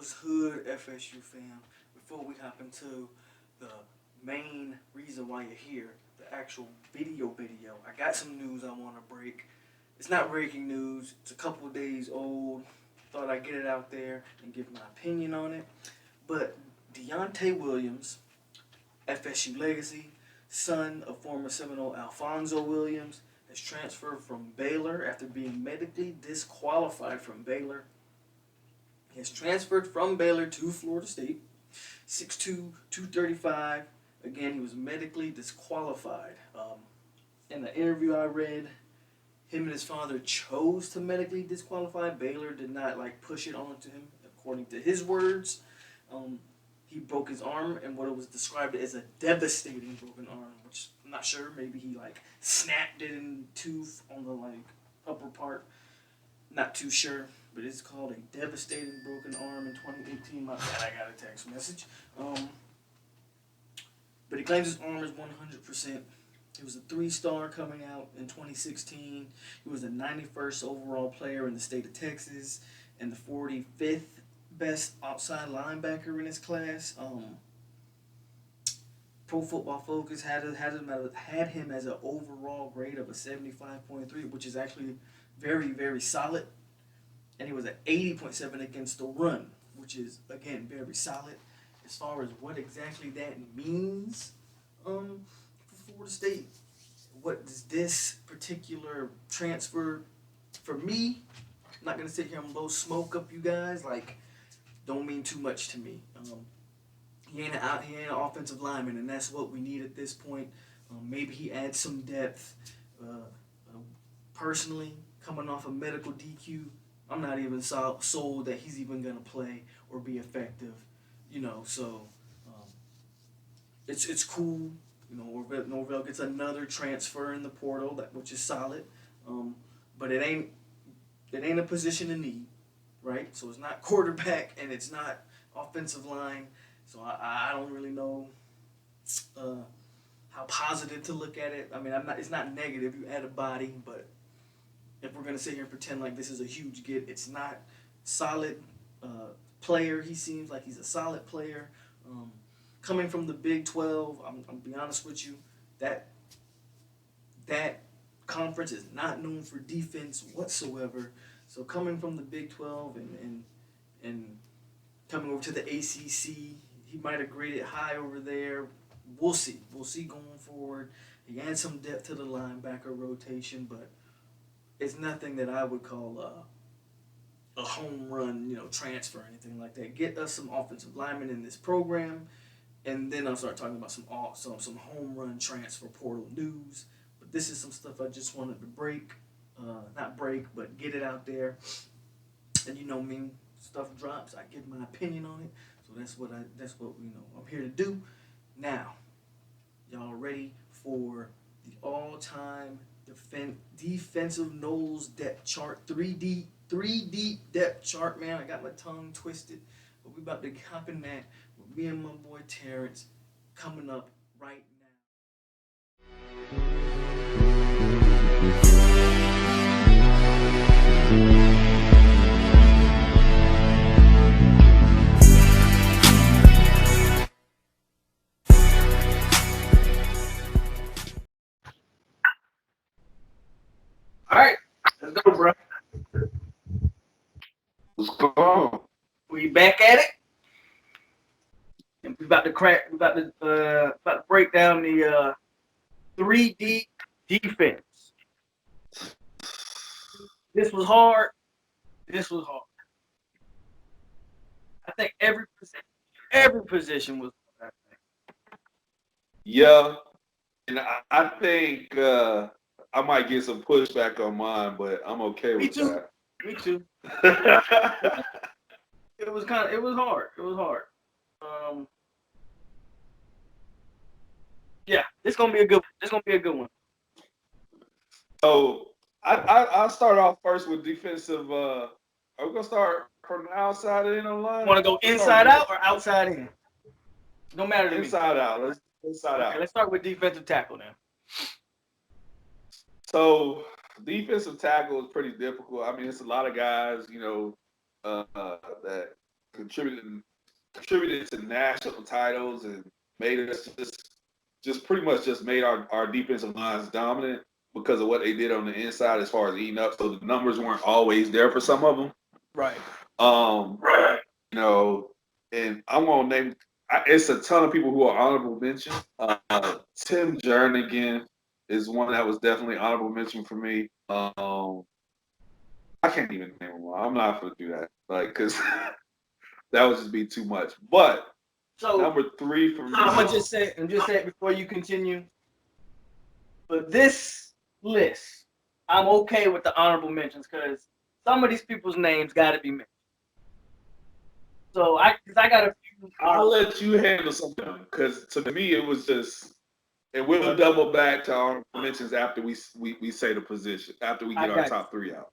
was hood FSU fam. Before we hop into the main reason why you're here, the actual video, I got some news I want to break. It's not breaking news. It's a couple of days old. Thought I'd get it out there and give my opinion on it. But Deontay Williams, FSU legacy, son of former Seminole Alfonso Williams, has transferred from Baylor after being medically disqualified from Baylor. He has transferred from Baylor to Florida State. 6'2", 235. Again, he was medically disqualified. In the interview I read, him and his father chose to medically disqualify. Baylor did not push it onto him, according to his words. Um, he broke his arm in what it was described as a devastating broken arm, which I'm not sure. Maybe he snapped it in two on the upper part. Not too sure, but it's called a devastating broken arm in 2018. My bad, I got a text message. But he claims his arm is 100%. He was a three-star coming out in 2016. He was the 91st overall player in the state of Texas and the 45th best outside linebacker in his class. Pro Football Focus had him as an overall grade of a 75.3, which is actually very, very solid. And he was at 80.7 against the run, which is, again, very solid. As far as what exactly that means for Florida State, what does this particular transfer, for me, I'm not going to sit here and blow smoke up you guys, don't mean too much to me. He ain't an offensive lineman, and that's what we need at this point. Maybe he adds some depth. Personally, coming off a medical DQ, I'm not even sold that he's even going to play or be effective. So it's cool. Norvell gets another transfer in the portal, which is solid. But it ain't a position of need, right? So it's not quarterback and it's not offensive line. So I don't really know how positive to look at it. I mean, it's not negative. You add a body, but if we're gonna sit here and pretend like this is a huge get, it's not. Solid player. He seems like he's a solid player. Coming from the Big 12, I'm gonna be honest with you, that conference is not known for defense whatsoever. So coming from the Big 12 and coming over to the ACC, he might have graded high over there. We'll see. We'll see going forward. He adds some depth to the linebacker rotation, but it's nothing that I would call a home run, transfer or anything like that. Get us some offensive linemen in this program, and then I'll start talking about some home run transfer portal news. But this is some stuff I just wanted to not break, but get it out there. And me, stuff drops, I give my opinion on it. So that's what I'm here to do. Now, y'all ready for the all-time defensive Noles depth chart, 3D depth chart, man. I got my tongue twisted, but we about to hop in that with me and my boy Terrance coming up right now. All right, let's go, bro. What's going on? We back at it, and we about to crack. We about to break down the 3D defense. This was hard. This was hard. I think every position was hard. Yeah, and I think I might get some pushback on mine, but I'm okay Me with too. that. Me too. It was hard. It was hard. Um, yeah, this gonna be a good. This gonna be a good one. So I'll start off first with defensive. Are we gonna start from the outside in on line? Want to go Let's start inside with out or outside in? Don't matter to me. inside out. Let's inside Okay, out. let's start with defensive tackle now. So defensive tackle is pretty difficult. I mean, it's a lot of guys, that contributed to national titles and made us just pretty much just made our defensive lines dominant because of what they did on the inside as far as eating up. So the numbers weren't always there for some of them. Right. You know, and I'm gonna name. It's a ton of people who are honorable mention. Tim Jernigan is one that was definitely honorable mention for me. I can't even name them all. I'm not gonna do that, like, because that would just be too much. But So number 3 for me. I'm gonna just say it before you continue. For this list, I'm okay with the honorable mentions because some of these people's names got to be mentioned. So I got a few. I'll let you handle something because to me it was just, and we'll double back to our mentions after we say the position after we get our top 3 out.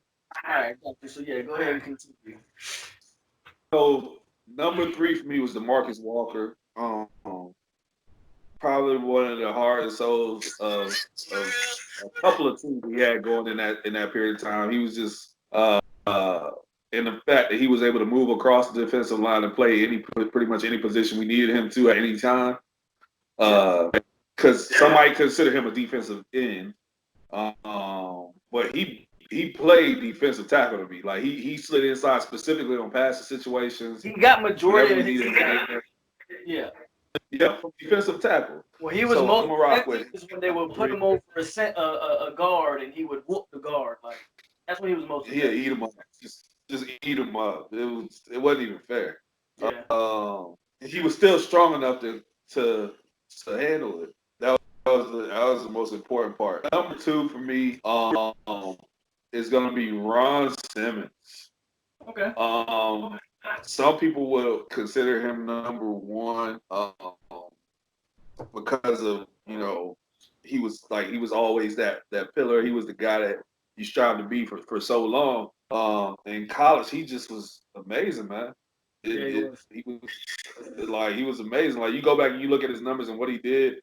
All right, so yeah, go ahead and continue. So number 3 for me was DeMarcus Walker. Probably one of the hardest souls of a couple of teams we had going in that period of time. He was just in the fact that he was able to move across the defensive line and play pretty much any position we needed him to at any time. Because some might consider him a defensive end, but he played defensive tackle to me. Like he slid inside specifically on passing situations. He got majority of his yeah. Yeah, from defensive tackle. Well, he was most is when they would put him over a guard and he would whoop the guard. Like that's when he was most. Yeah, eat him up. Just eat him up. It wasn't even fair. Yeah. He was still strong enough to handle it. That was the most important part. Number 2 for me is gonna be Ron Simmons. Okay. Some people will consider him number 1 because of, he was always that pillar. He was the guy that you strived to be for so long. In college, he just was amazing, man. He was amazing. Like you go back and you look at his numbers and what he did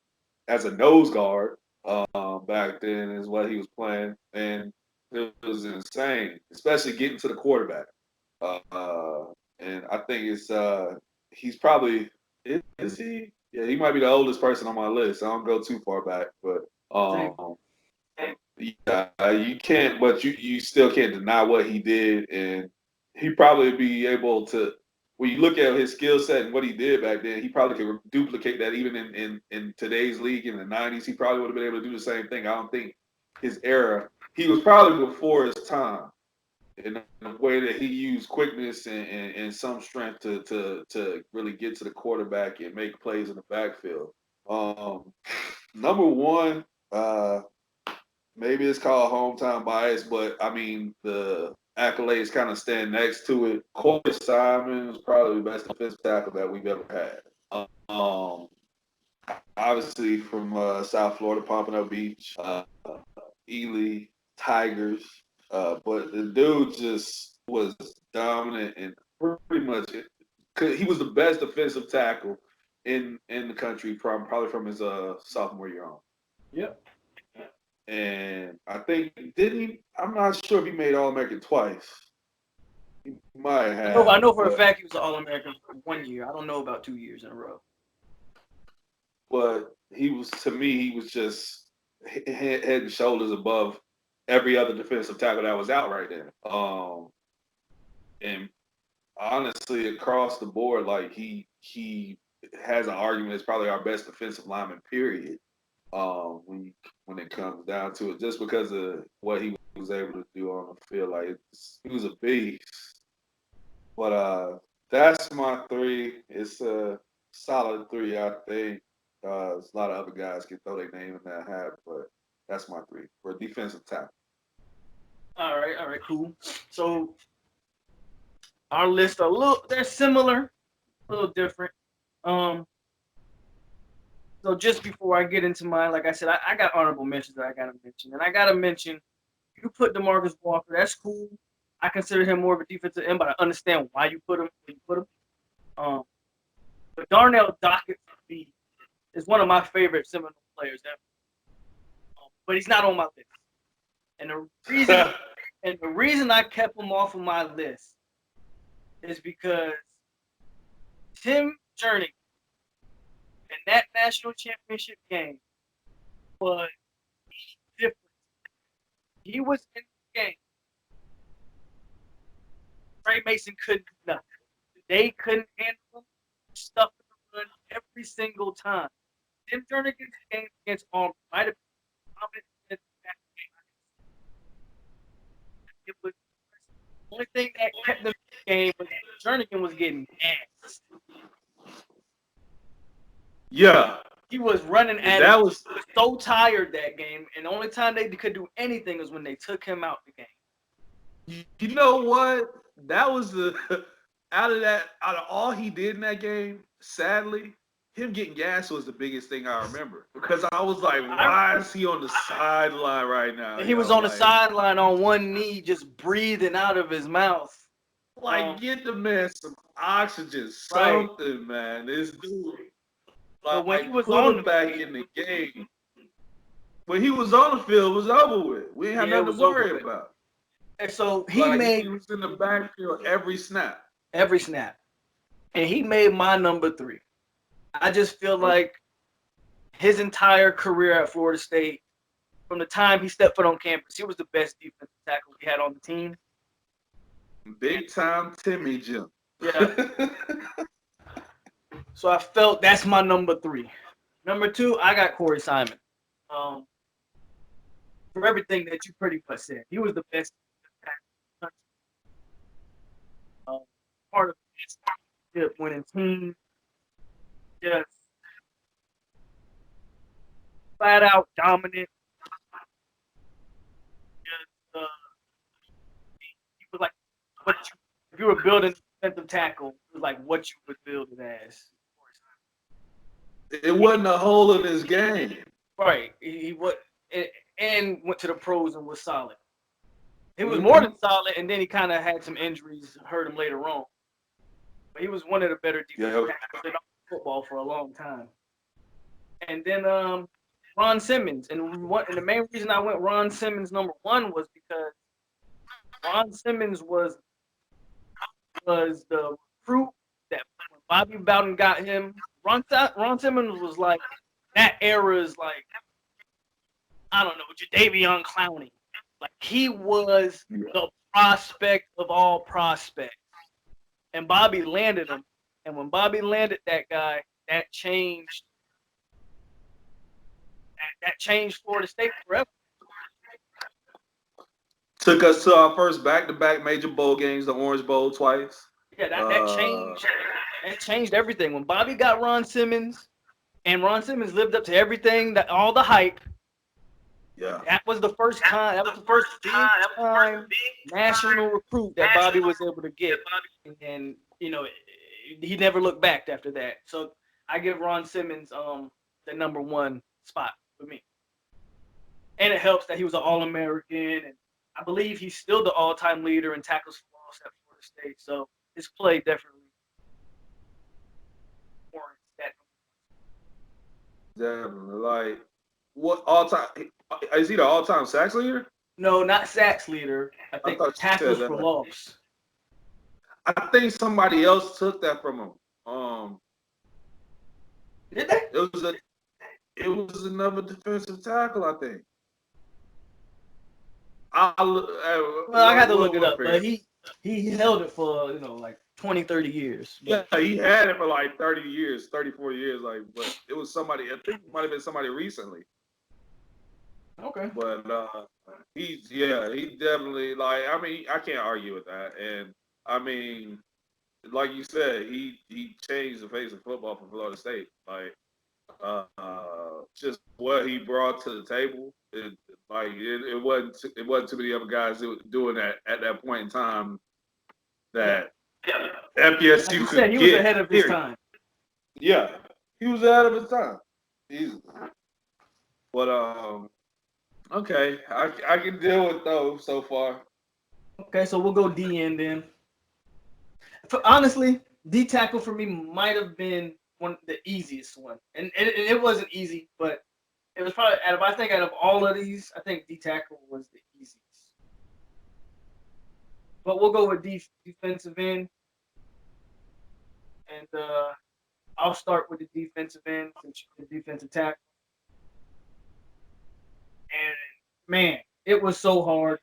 as a nose guard back then is what he was playing, and it was insane, especially getting to the quarterback. And I think he's probably is he? Yeah, he might be the oldest person on my list. I don't go too far back, but yeah, you can't, but you still can't deny what he did, and he probably be able to. When you look at his skill set and what he did back then, he probably could duplicate that even in today's league in the '90s. He probably would have been able to do the same thing. I don't think his era. He was probably before his time in the way that he used quickness and some strength to really get to the quarterback and make plays in the backfield. Number 1, maybe it's called hometown bias, but I mean the accolades kind of stand next to it. Corey Simon is probably the best defensive tackle that we've ever had. Obviously from South Florida, Pompano Beach, Ely Tigers, but the dude just was dominant and pretty much he was the best defensive tackle in the country probably from his sophomore year on. Yep. And I think I'm not sure if he made All-American twice. He might have. I know for a fact he was an All-American for 1 year. I don't know about 2 years in a row. But he was just head and shoulders above every other defensive tackle that was out right there. And honestly, across the board, like he has an argument. It's probably our best defensive lineman, period. When it comes down to it, just because of what he was able to do on the field, like he was a beast. But that's my 3. It's a solid 3, I think. There's a lot of other guys can throw their name in that hat, but that's my 3 for defensive tackle. All right, cool. So our lists they're similar, a little different. So just before I get into mine, like I said, I got honorable mentions that I gotta mention, and I gotta mention you put DeMarcus Walker. That's cool. I consider him more of a defensive end, but I understand why you put him where you put him. But Darnell Dockett for me is one of my favorite Seminole players ever. But he's not on my list, and the reason I kept him off of my list is because Tim Jernigan in that national championship game was different. He was in the game. Trey Mason couldn't do nothing. They couldn't handle him. Stuff in the run every single time. Tim Jernigan's game against Auburn might have been dominant in that game. It was the only thing that kept them in the game was Jernigan was getting gassed. Yeah. He was running at That it. was He was so tired that game, and the only time they could do anything was when they took him out the game. You know what? That was the out of all he did in that game, sadly, him getting gas was the biggest thing I remember. Because I was like, why is he on the sideline right now? He was on the sideline on one knee, just breathing out of his mouth. Like, get the man some oxygen, something, man. This dude. But when he was put on him back in the game. When he was on the field, it was over with. We didn't have nothing to worry about. And so he was in the backfield every snap. Every snap. And he made my number 3. I just feel like his entire career at Florida State, from the time he stepped foot on campus, he was the best defensive tackle we had on the team. Big time Timmy Jim. Yeah. So I felt that's my number 3. Number 2, I got Corey Simon. For everything that you pretty much said, he was the best part of his winning team. Just flat out dominant. Just he was like what if you were building a defensive tackle, it was like what you would build it as. It wasn't a hole in his game. Right. He was, and went to the pros and was solid. He was more than solid, and then he kind of had some injuries, hurt him later on. But he was one of the better defensive tackles in football for a long time. And then Ron Simmons, and the main reason I went Ron Simmons number 1 was because Ron Simmons was the recruit that when Bobby Bowden got him. Ron Simmons was like, that era is like, I don't know, Jadeveon Clowney. Like, he was the prospect of all prospects. And Bobby landed him. And when Bobby landed that guy, that changed Florida State forever. Took us to our first back-to-back major bowl games, the Orange Bowl twice. Yeah, that changed everything. When Bobby got Ron Simmons, and Ron Simmons lived up to everything, all the hype. Yeah. That was the first time. That was the first big-time national recruit that Bobby was able to get. And, he never looked back after that. So I give Ron Simmons the number 1 spot for me. And it helps that he was an All-American, and I believe he's still the all-time leader in tackles for loss at Florida State. So his play definitely warrants that. Definitely. Like, what all-time? Is he the all-time sacks leader? No, not sacks leader. I think tackles for loss. I think somebody else took that from him. Did they? It was another defensive tackle, I think. I had to look it up, but he held it for like 20, 30 years. But. Yeah, he had it for like 30 years, 34 years. But it was somebody. I think it might have been somebody recently. Okay. But he definitely I can't argue with that. And I mean, like you said, he changed the face of football for Florida State. Like, just what he brought to the table. It wasn't too many other guys doing that at that point in time. That FPSU like you said, he was ahead of his time. Yeah, he was ahead of his time. Easily. But okay, I can deal with those so far. Okay, so we'll go D end then. Honestly, D tackle for me might have been the easiest one, and it wasn't easy, but it was probably out of all of these, I think D tackle was the easiest. But we'll go with defensive end, and I'll start with the defensive end, since you're the defensive tackle. And man, it was so hard.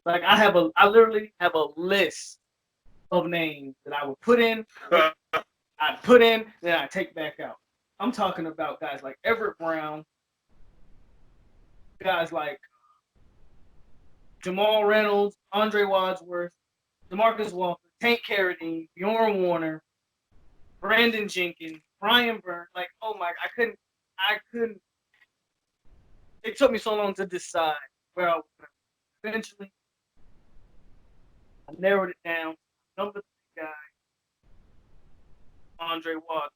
Like I literally have a list of names that I would put in, I put in, then I take back out. I'm talking about guys like Everett Brown, guys like Jamal Reynolds, Andre Wadsworth, DeMarcus Walker, Tank Carradine, Bjorn Warner, Brandon Jenkins, Brian Burns. Like, oh my, I couldn't. It took me so long to decide where I was going. Eventually, I narrowed it down. Number 3 guy, Andre Wadsworth.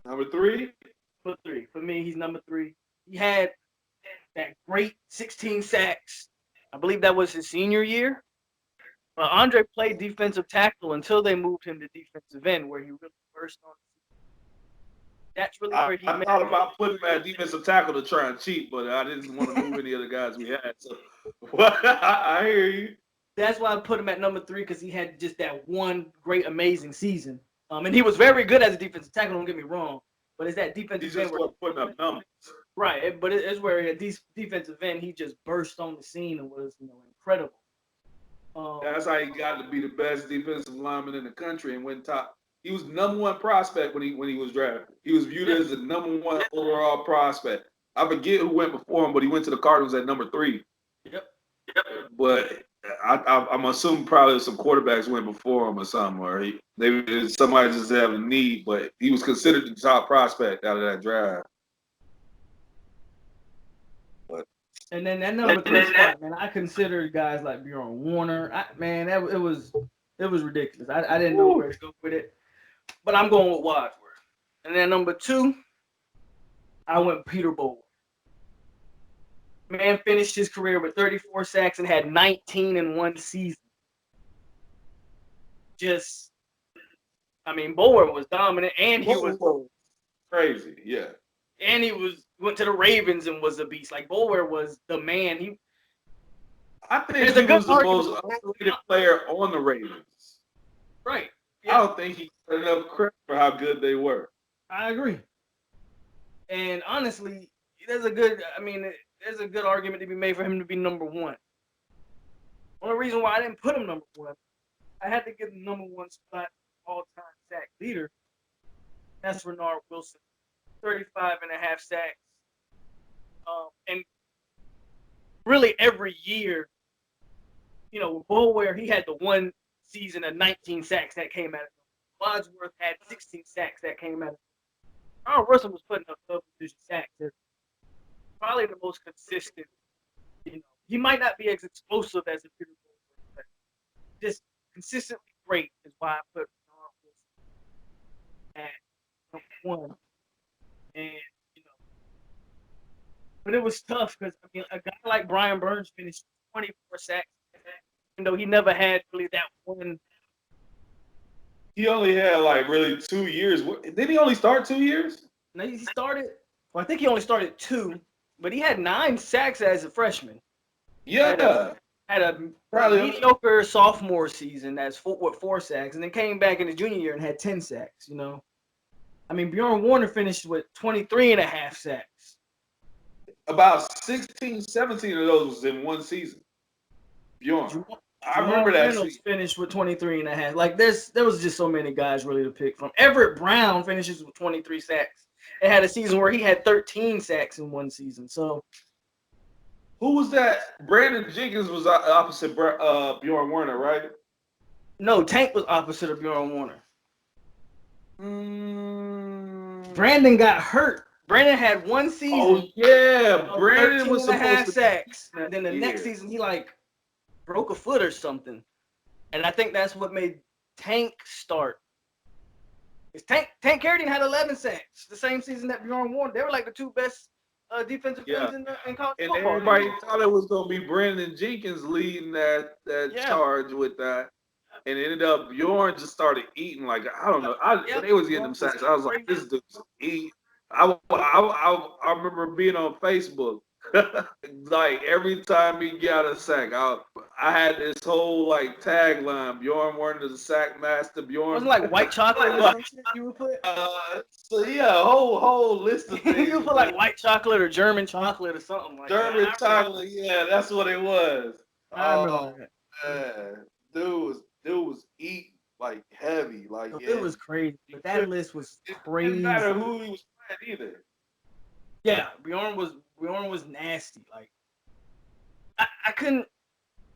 Number 3? Number 3. For me, he's number 3. He had that great 16 sacks. I believe that was his senior year. Andre played defensive tackle until they moved him to defensive end, where he really burst on. That's really where he. I thought about putting him at defensive tackle to try and cheat, but I didn't want to move any of the guys we had. So, I hear you. That's why I put him at number 3, because he had just that one great, amazing season. And he was very good as a defensive tackle. Don't get me wrong, but it's that defensive He's end just putting up numbers. Right, but it's where at defensive end he just burst on the scene and was incredible. That's how he got to be the best defensive lineman in the country and went top. He was number 1 prospect when he was drafted. He was viewed as the number 1 overall prospect. I forget who went before him, but he went to the Cardinals at number 3. Yep. But I'm assuming probably some quarterbacks went before him or something, or maybe somebody just have a need. But he was considered the top prospect out of that draft. And then that number 3 spot, man, I considered guys like Bjorn Warner. It was ridiculous. I didn't know where to go with it, but I'm going with Wadsworth. And then number 2, I went Peter Bowl. Man finished his career with 34 sacks and had 19 in one season. Bower was dominant, and he was crazy, yeah. And he went to the Ravens and was a beast. Like, Bower was the man. I think he was the most underrated player on the Ravens. Right. Yeah. I don't think he got enough credit for how good they were. I agree. And honestly, there's a good argument to be made for him to be number 1. Only reason why I didn't put him number 1, I had to give him number 1 spot all-time sack leader. That's Renard Wilson. 35 and a half sacks. And really every year, Bower, he had the one season of 19 sacks that came out of him. Wadsworth had 16 sacks that came out of him. Renard Wilson was putting up double-digit sacks. Probably the most consistent. He might not be as explosive as a Peter Bowl, but just consistently great is why I put Renard Wilson at number 1. And but it was tough because a guy like Brian Burns finished 24 sacks, even though he never had really that one. He only had really 2 years. Did he only start 2 years? No, he started. Well, I think he only started 2, but he had 9 sacks as a freshman. Yeah, had a mediocre sophomore season with 4 sacks, and then came back in his junior year and had 10 sacks. Bjorn Warner finished with 23 and a half sacks. About 16, 17 of those was in one season. Bjorn. I remember that Reynolds finished with 23 and a half. There was just so many guys really to pick from. Everett Brown finishes with 23 sacks. It had a season where he had 13 sacks in one season. So, who was that? Brandon Jenkins was opposite Bjorn Warner, right? No, Tank was opposite of Bjorn Warner. Brandon got hurt. Brandon had one season. Oh yeah, Brandon was supposed to sacks. And then the next season he broke a foot or something. And I think that's what made Tank start. Tank Carradine had 11 sacks the same season that Bjorn Warner. They were the 2 best defensive ends in college football. And everybody thought it was going to be Brandon Jenkins leading that charge with that. And it ended up Bjorn just started eating I don't know. When they was getting them sacks, I was like, this dude's eating. I remember being on Facebook Like every time he got a sack, I had this whole like tagline: Bjorn Warner is a sack master. Bjorn Wasn't like white chocolate or some shit you would put? So yeah, whole list of things. You would put like white chocolate or German chocolate or something like German that. chocolate, yeah, that's what it was. I remember that. Man, dude was eating like heavy, like It was crazy. But that list was It crazy. didn't matter who he was playing either. Yeah, Bjorn was nasty. Like I couldn't.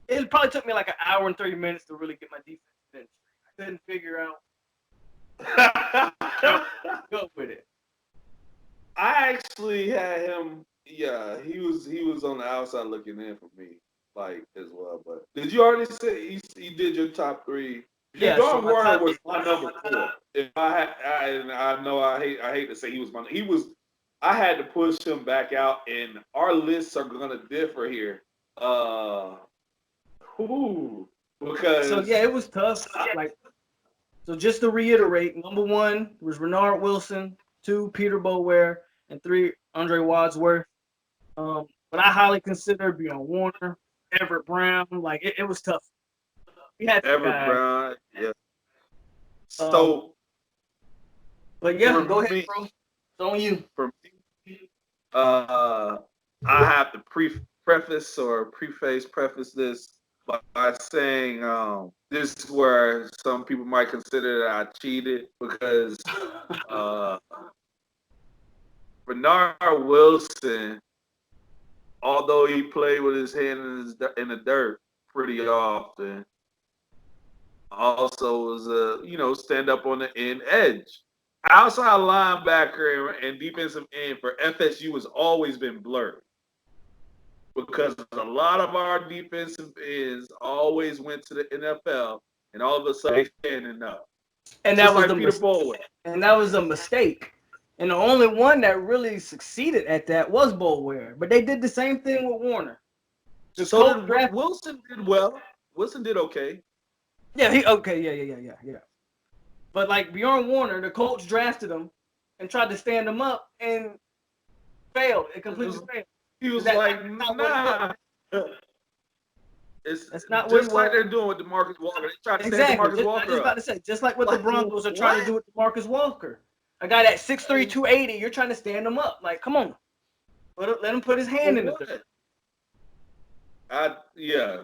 It probably took me like an hour and 30 minutes to really get my defense in. I couldn't figure out go with it. I actually had him. Yeah, he was on the outside looking in for me, like as well. But did you already say he did your top three? Yeah, John so Warner was my number 4. If I know I hate to say he was. I had to push him back out, and our lists are gonna differ here. Because So yeah, it was tough. Like so, just to reiterate, number 1 was Renard Wilson, 2 Peter Boulware, and 3 Andre Wadsworth. But I highly consider Bjorn Warner, Everett Brown. Like it was tough. We had Everett Brown, yeah. So, but yeah, go ahead, me, bro. It's on you. For me, I have to preface this by saying this is where some people might consider that I cheated because Bernard Wilson, although he played with his hand in the dirt pretty often, also was a stand up on the end edge. Outside linebacker and defensive end for FSU has always been blurred because a lot of our defensive ends always went to the NFL and all of a sudden they standing up. And Just that was like Peter Boulware. And that was a mistake. And the only one that really succeeded at that was Boulware. But they did the same thing with Warner. Wilson did well. Wilson did okay. Yeah, yeah. But like Bjorn Warner, the coach drafted him and tried to stand him up and failed. It completely failed. He was like, nah. That's not just like they're doing with DeMarcus Walker. They try to stand DeMarcus Walker I was about to say, just like what the Broncos are trying to do with DeMarcus Walker. A guy that's 6'3", 280, you're trying to stand him up. Like, come on. Let him put his hand in it.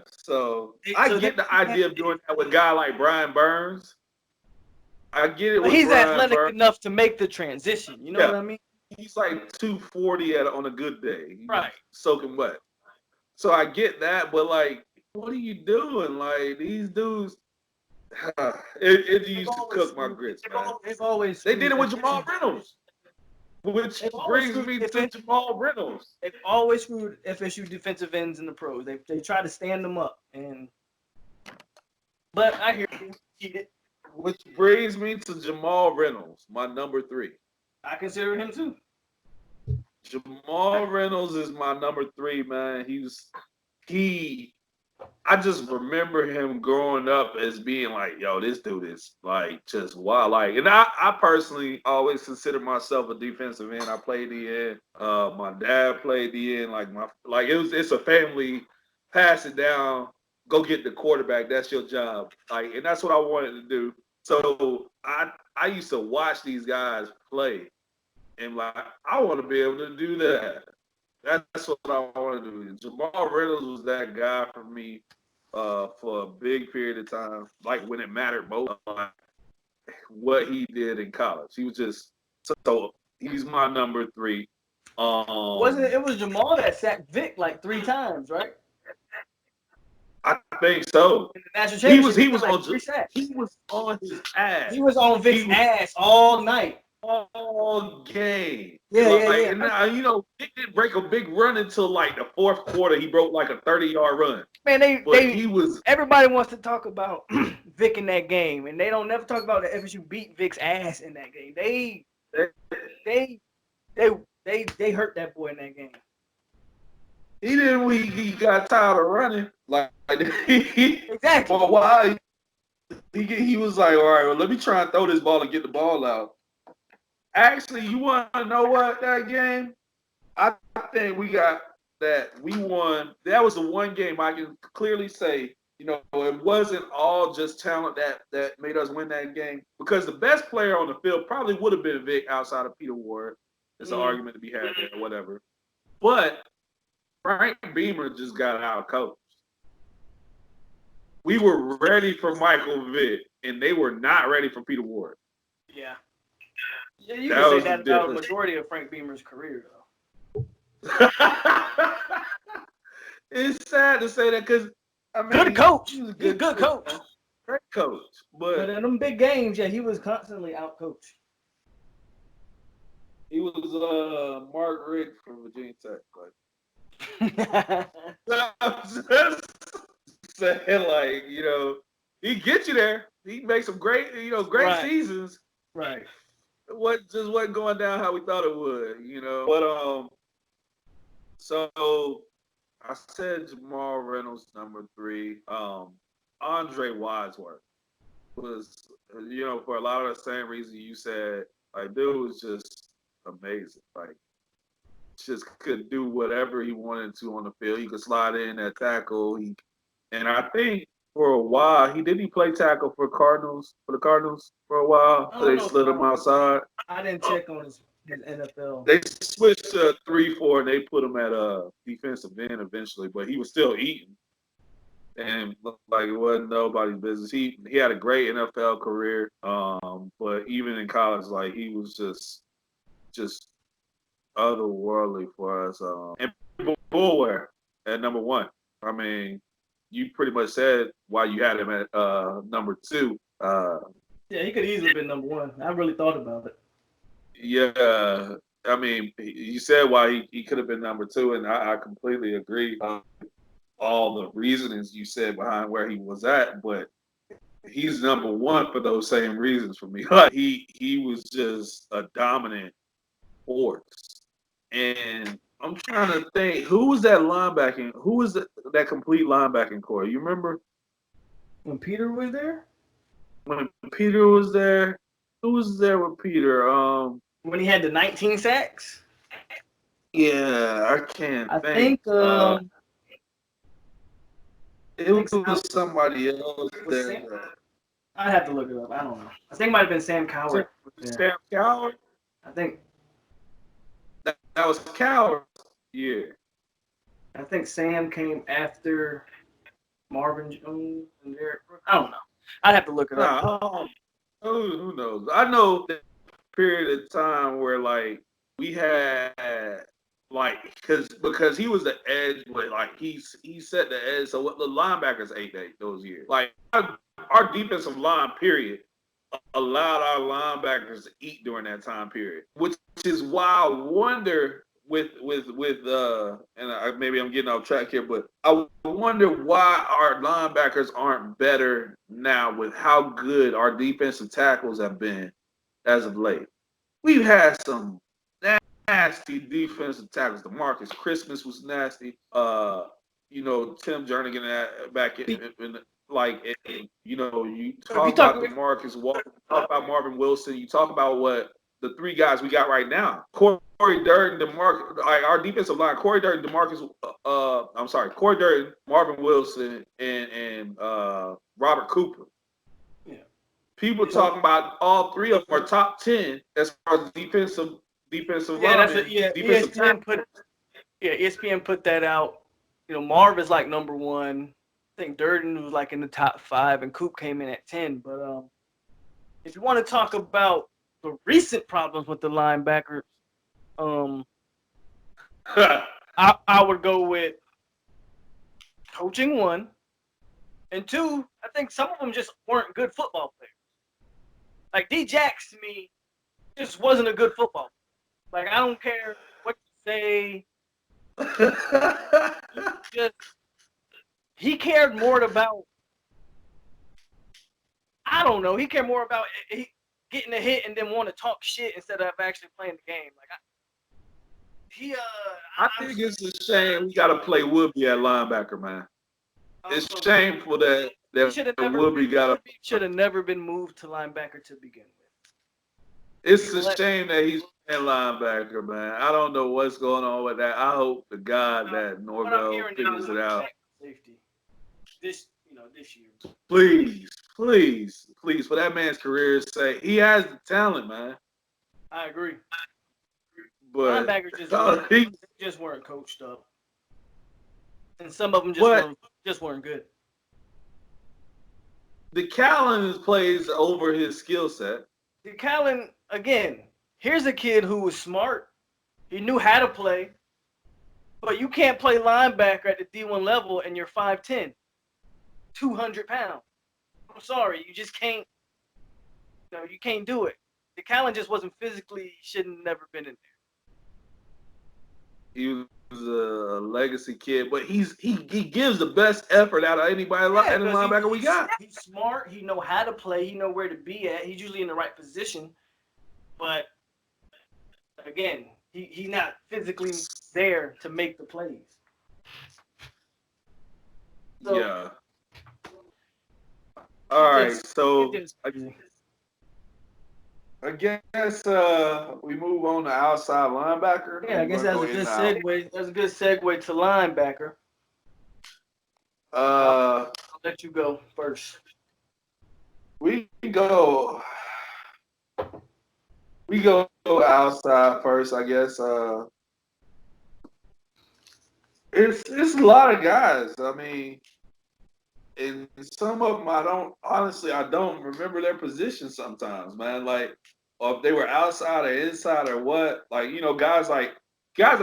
So I get the idea of doing that with a guy like Brian Burns. I get it. He's athletic enough to make the transition. You know what I mean? He's like 240 on a good day. Right. Soaking wet. So I get that, but like, what are you doing? Like these dudes, it used to cook my grits, man. They did it with Jamal Reynolds, which brings me to Jamal Reynolds. They've always screwed FSU defensive ends in the pros. They try to stand them up, but I hear you. Which brings me to Jamal Reynolds, my number 3. I consider him too. Jamal Reynolds is my number 3, man. I just remember him growing up as being like, yo, this dude is like just wild. Like, and I personally always consider myself a defensive end. I played the end. My dad played the end. It's a family, pass it down, go get the quarterback. That's your job. Like, and that's what I wanted to do. So I used to watch these guys play, and like I want to be able to do that. That's what I want to do. Jamal Reynolds was that guy for me for a big period of time, like when it mattered most, like what he did in college. He was just so he's my number 3. It was Jamal that sacked Vic like 3 times, right? I think so. He was on his ass. He was on Vic's ass all night. All game. Yeah. And now, Vic didn't break a big run until like the 4th quarter. He broke like a 30-yard run. Man, everybody wants to talk about Vic in that game, and they don't never talk about the FSU beat Vic's ass in that game. They hurt that boy in that game. He didn't. He got tired of running. Exactly. For a while, he was like, all right, well, let me try and throw this ball and get the ball out. Actually, you want to know what, that game? I think we got that we won. That was the one game I can clearly say, it wasn't all just talent that made us win that game. Because the best player on the field probably would have been Vic outside of Peter Ward. There's an argument to be had there, whatever. But Frank Beamer just got out coached. We were ready for Michael Vick, and they were not ready for Peter Ward. Yeah. Yeah, you can say that about the majority of Frank Beamer's career, though. It's sad to say that because, I mean, good coach. He was a good coach. Great coach. But in them big games, yeah, he was constantly out coached. He was Mark Rick from Virginia Tech. I'm just saying, like, he gets you there. He makes some great seasons. Right. What just wasn't going down how we thought it would, But so I said Jamal Reynolds number 3. Andre Wadsworth was, for a lot of the same reason you said, like, dude was just amazing. Like, just could do whatever he wanted to on the field. He could slide in that tackle. And I think for a while he play tackle for the Cardinals for a while. So they slid him outside. I didn't check on his NFL. They switched to 3-4 and they put him at defensive end eventually, but he was still eating. And looked like it wasn't nobody's business. He had a great NFL career, but even in college, like, he was just otherworldly for us. And Bullware at number 1. I mean, you pretty much said why you had him at number 2. Yeah, he could easily been number 1. I really thought about it. Yeah, I mean, you said why he could have been number 2, and I completely agree. All the reasonings you said behind where he was at, but he's number 1 for those same reasons for me. Like, he was just a dominant force. And I'm trying to think, who was that linebacking? Who was that complete linebacking core? You remember? When Peter was there? When Peter was there? Who was there with Peter? When he had the 19 sacks? Yeah, I can't think. It was somebody else there. I'd have to look it up. I don't know. I think it might have been Sam Coward. Sam Coward? I think. That was Coward. Yeah. I think Sam came after Marvin Jones and Derek Brooks. I don't know. I'd have to look it up. Who knows? I know that period of time where, like, we had, like, because he was the edge, but, like, he set the edge. So what the linebackers ate those years. Like, our defensive line, period, allowed our linebackers to eat during that time period, which is why I wonder and maybe I'm getting off track here, but I wonder why our linebackers aren't better now with how good our defensive tackles have been as of late. We've had some nasty defensive tackles. DeMarcus Christmas was nasty. Tim Jernigan back in you talk about DeMarcus Walker, you talk about Marvin Wilson, you talk about what the 3 guys we got right now. Corey Durden, DeMarcus, like, our defensive line, Corey Durden, Corey Durden, Marvin Wilson, and Robert Cooper. Yeah. People talking about all 3 of them are top 10 as far as defensive linemen. ESPN put that out. Marv is like number 1. I think Durden was like in the top 5, and Coop came in at 10. But if you want to talk about the recent problems with the linebackers, I would go with coaching 1, and 2, I think some of them just weren't good football players. Like D Jax, to me, just wasn't a good football player. Like, I don't care what you say. He cared more about, I don't know, he cared more about getting a hit and then want to talk shit instead of actually playing the game. Like, I think it's a shame we got to play Woodby at linebacker, man. It's shameful that Woodby got to. Should have never been moved to linebacker to begin with. It's a shame that he's playing linebacker, man. I don't know what's going on with that. I hope to God that What I'm Norvell hearing figures it out. safety this year. Please, please, please, for that man's career's sake. He has the talent, man. I agree. But Linebackers just weren't coached up, and some of them just weren't good. the Callens plays over his skill set. Callan, again, here's a kid who was smart. He knew how to play, but you can't play linebacker at the D1 level and you're 5'10", 200 pounds. I'm sorry, you just can't. No, you can't do it. Callan just wasn't physically. Shouldn't never been in there. He was a legacy kid, but he gives the best effort out of any linebacker we got. He's smart. He know how to play. He know where to be at. He's usually in the right position, but again, he's not physically there to make the plays. So, yeah. All right. So I guess we move on to outside linebacker. Yeah, I guess that's a good segue. That's a good segue to linebacker. I'll let you go first. We go outside first, I guess. It's a lot of guys. I mean, and some of them I don't remember their position sometimes, man. Like, or if they were outside or inside or what. Like, guys that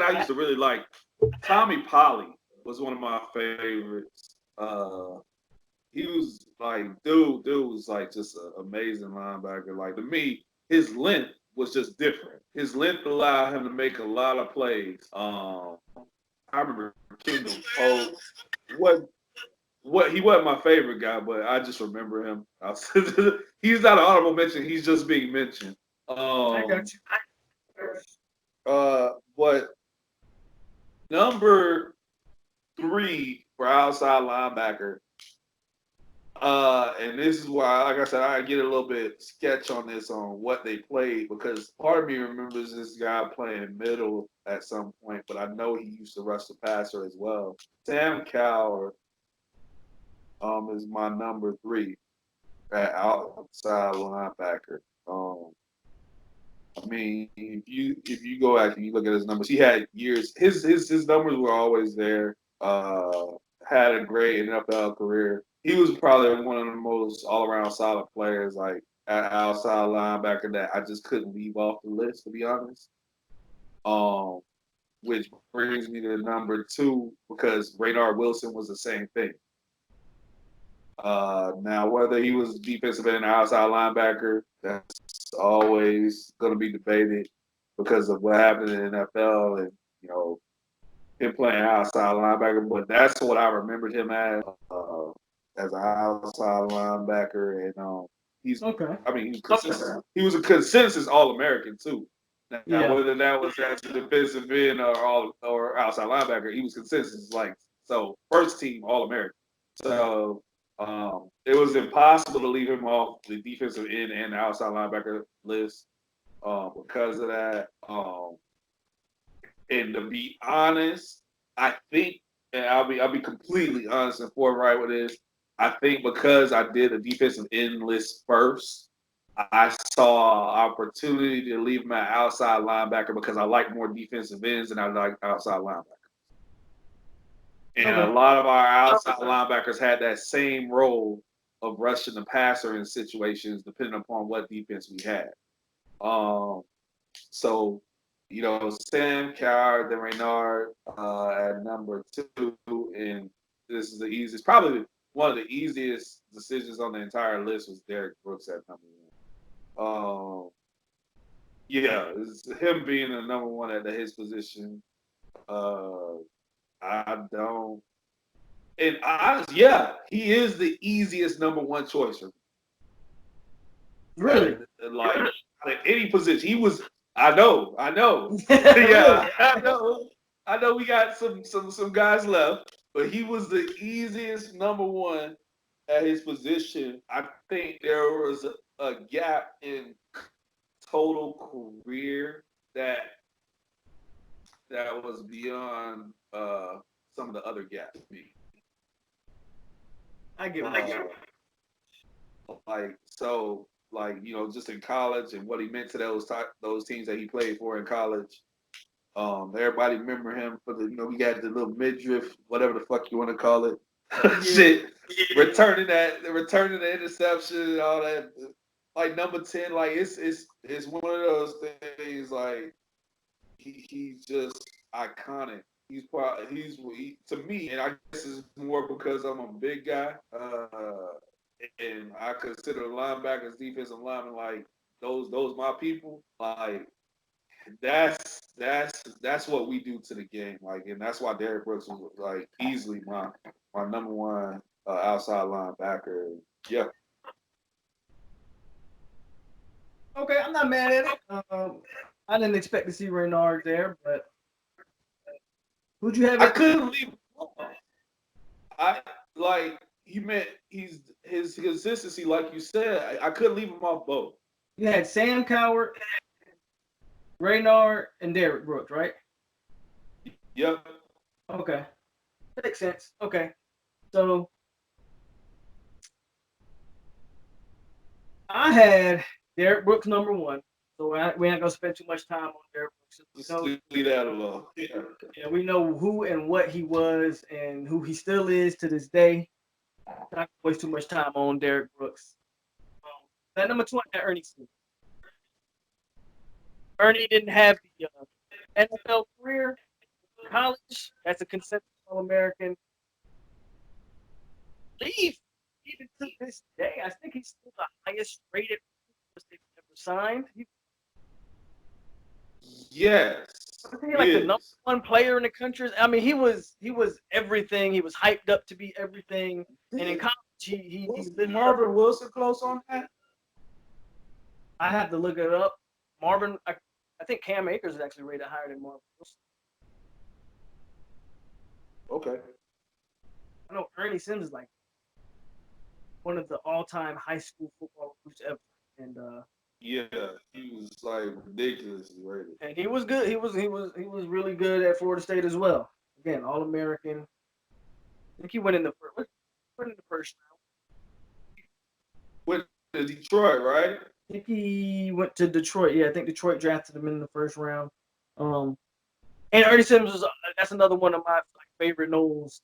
I used to really like. Tommy Polly was one of my favorites. He was like, dude was like just an amazing linebacker. Like, to me, his length was just different. His length allowed him to make a lot of plays. I remember Kingdom Pope. What he wasn't my favorite guy, but I just remember him. He's not an honorable mention. He's just being mentioned. I got you. But number 3 for outside linebacker. And this is why, like I said, I get a little bit sketch on this on what they played because part of me remembers this guy playing middle at some point, but I know he used to rush the passer as well. Sam Cowher is my number 3 at outside linebacker. I mean, if you go back and you look at his numbers, he had years. His numbers were always there. Had a great NFL career. He was probably one of the most all-around solid players, like at outside linebacker, that I just couldn't leave off the list, to be honest. Which brings me to number 2 because Raynard Wilson was the same thing. Now, whether he was defensive end or outside linebacker, that's always going to be debated because of what happened in the NFL and, him playing outside linebacker. But that's what I remembered him as an outside linebacker. And he's okay. I mean, he's consistent. He was a consensus All-American, too. Now, whether that was as a defensive end or outside linebacker, he was consensus. So first team All-American. So it was impossible to leave him off the defensive end and outside linebacker list because of that. And to be honest, I think, and I'll be completely honest and forthright with this. I think because I did a defensive end list first, I saw opportunity to leave him at outside linebacker because I like more defensive ends than I like outside linebackers. And a lot of our outside linebackers had that same role of rushing the passer in situations, depending upon what defense we had. So, Sam Cowher, then Raynard at number 2, and this is the easiest, probably one of the easiest decisions on the entire list was Derek Brooks at number 1. It's him being the number 1 at his position. I don't. And he is the easiest number 1 choice for me. Really? Like at any position, he was. I know. Yeah, I know. We got some guys left, but he was the easiest number 1 at his position. I think there was a gap in total career that was beyond some of the other gaps for me. I get what you're saying. Just in college and what he meant to those teams that he played for in college. Everybody remember him for we got the little midriff, whatever the fuck you want to call it. Shit, returning the interception and all that. Like number 10, like it's one of those things. Like he's just iconic. To me, and I guess it's more because I'm a big guy, and I consider linebackers, defensive linemen, like those my people. Like that's what we do to the game. Like, and that's why Derrick Brooks was like easily my number one outside linebacker. Yeah. Okay, I'm not mad at it. I didn't expect to see Reynard there, but who'd you have? I couldn't leave. You meant his consistency, like you said. I couldn't leave him off both. You had Sam Coward, Reynard, and Derrick Brooks, right? Yep. Okay, that makes sense. Okay, so I had Derrick Brooks number one, so we ain't gonna spend too much time on Derrick Brooks. Just leave that alone. Yeah, we know who and what he was and who he still is to this day. Not gonna waste too much time on Derrick Brooks. That number 2, I had Ernie Smith. Ernie didn't have the NFL career in college. That's a consensus All-American. Even to this day, I think he's still the highest rated they've ever signed. Yes. Wasn't he like the number 1 player in the country? I mean, he was everything. He was hyped up to be everything. And in college, he was Marvin Wilson close on that? I have to look it up. Marvin, I think Cam Akers is actually rated higher than Marvin Wilson. Okay. I know Ernie Sims is like one of the all-time high school football recruits ever, and yeah, he was like ridiculously rated. And he was good. He was really good at Florida State as well. Again, All-American. I think he went in the first round. Went to Detroit, right? I think he went to Detroit. Yeah, I think Detroit drafted him in the first round. And Ernie Sims was that's another one of my favorite Noles.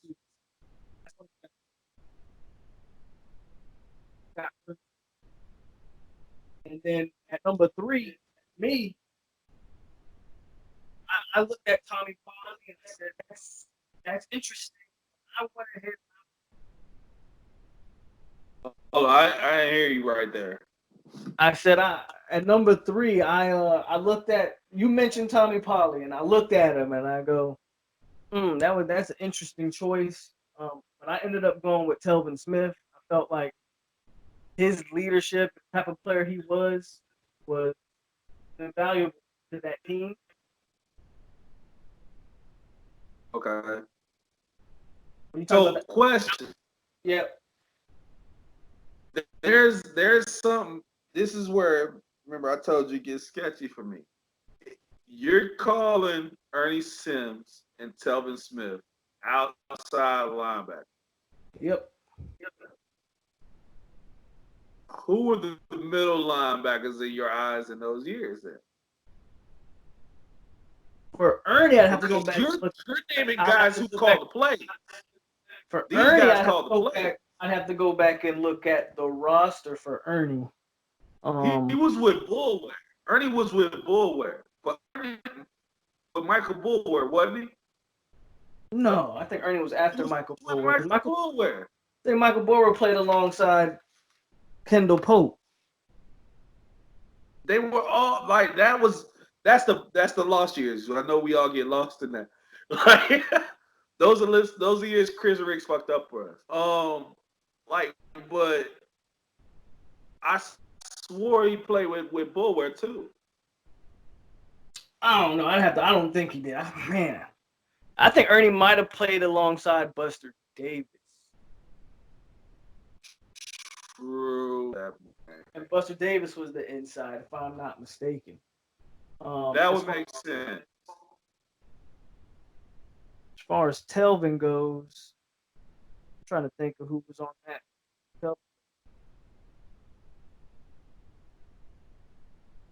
And then at number 3, me, I looked at Tommy Polly and I said, that's interesting. I went ahead. Oh, I hear you right there. I said at number 3, I looked at, you mentioned Tommy Polly, and I looked at him and I go, that's an interesting choice. But I ended up going with Telvin Smith. I felt like his leadership, the type of player he was invaluable to that team. Okay. So, question. Yep. There's something. This is where, remember, I told you it gets sketchy for me. You're calling Ernie Sims and Telvin Smith outside linebacker. Yep. Who were the middle linebackers in your eyes in those years then? For Ernie, I'd have to go back. You're naming guys who called the play. For these Ernie, I'd have to go back and look at the roster for Ernie. He was with Bullware. Ernie was with Bullware. But Michael Bullware, wasn't he? No, I think Ernie was after Michael Bullware. Michael Bullware. I think Michael Bullware played alongside Kendall Pope. They were all like that's the lost years. I know we all get lost in that. Like those are years Chris Riggs fucked up for us. But I swore he played with Bullware too. I don't know. I don't think he did. Man, I think Ernie might have played alongside Buster Davis. True. And Buster Davis was the inside, if I'm not mistaken. That would make sense. As far as Telvin goes, I'm trying to think of who was on that.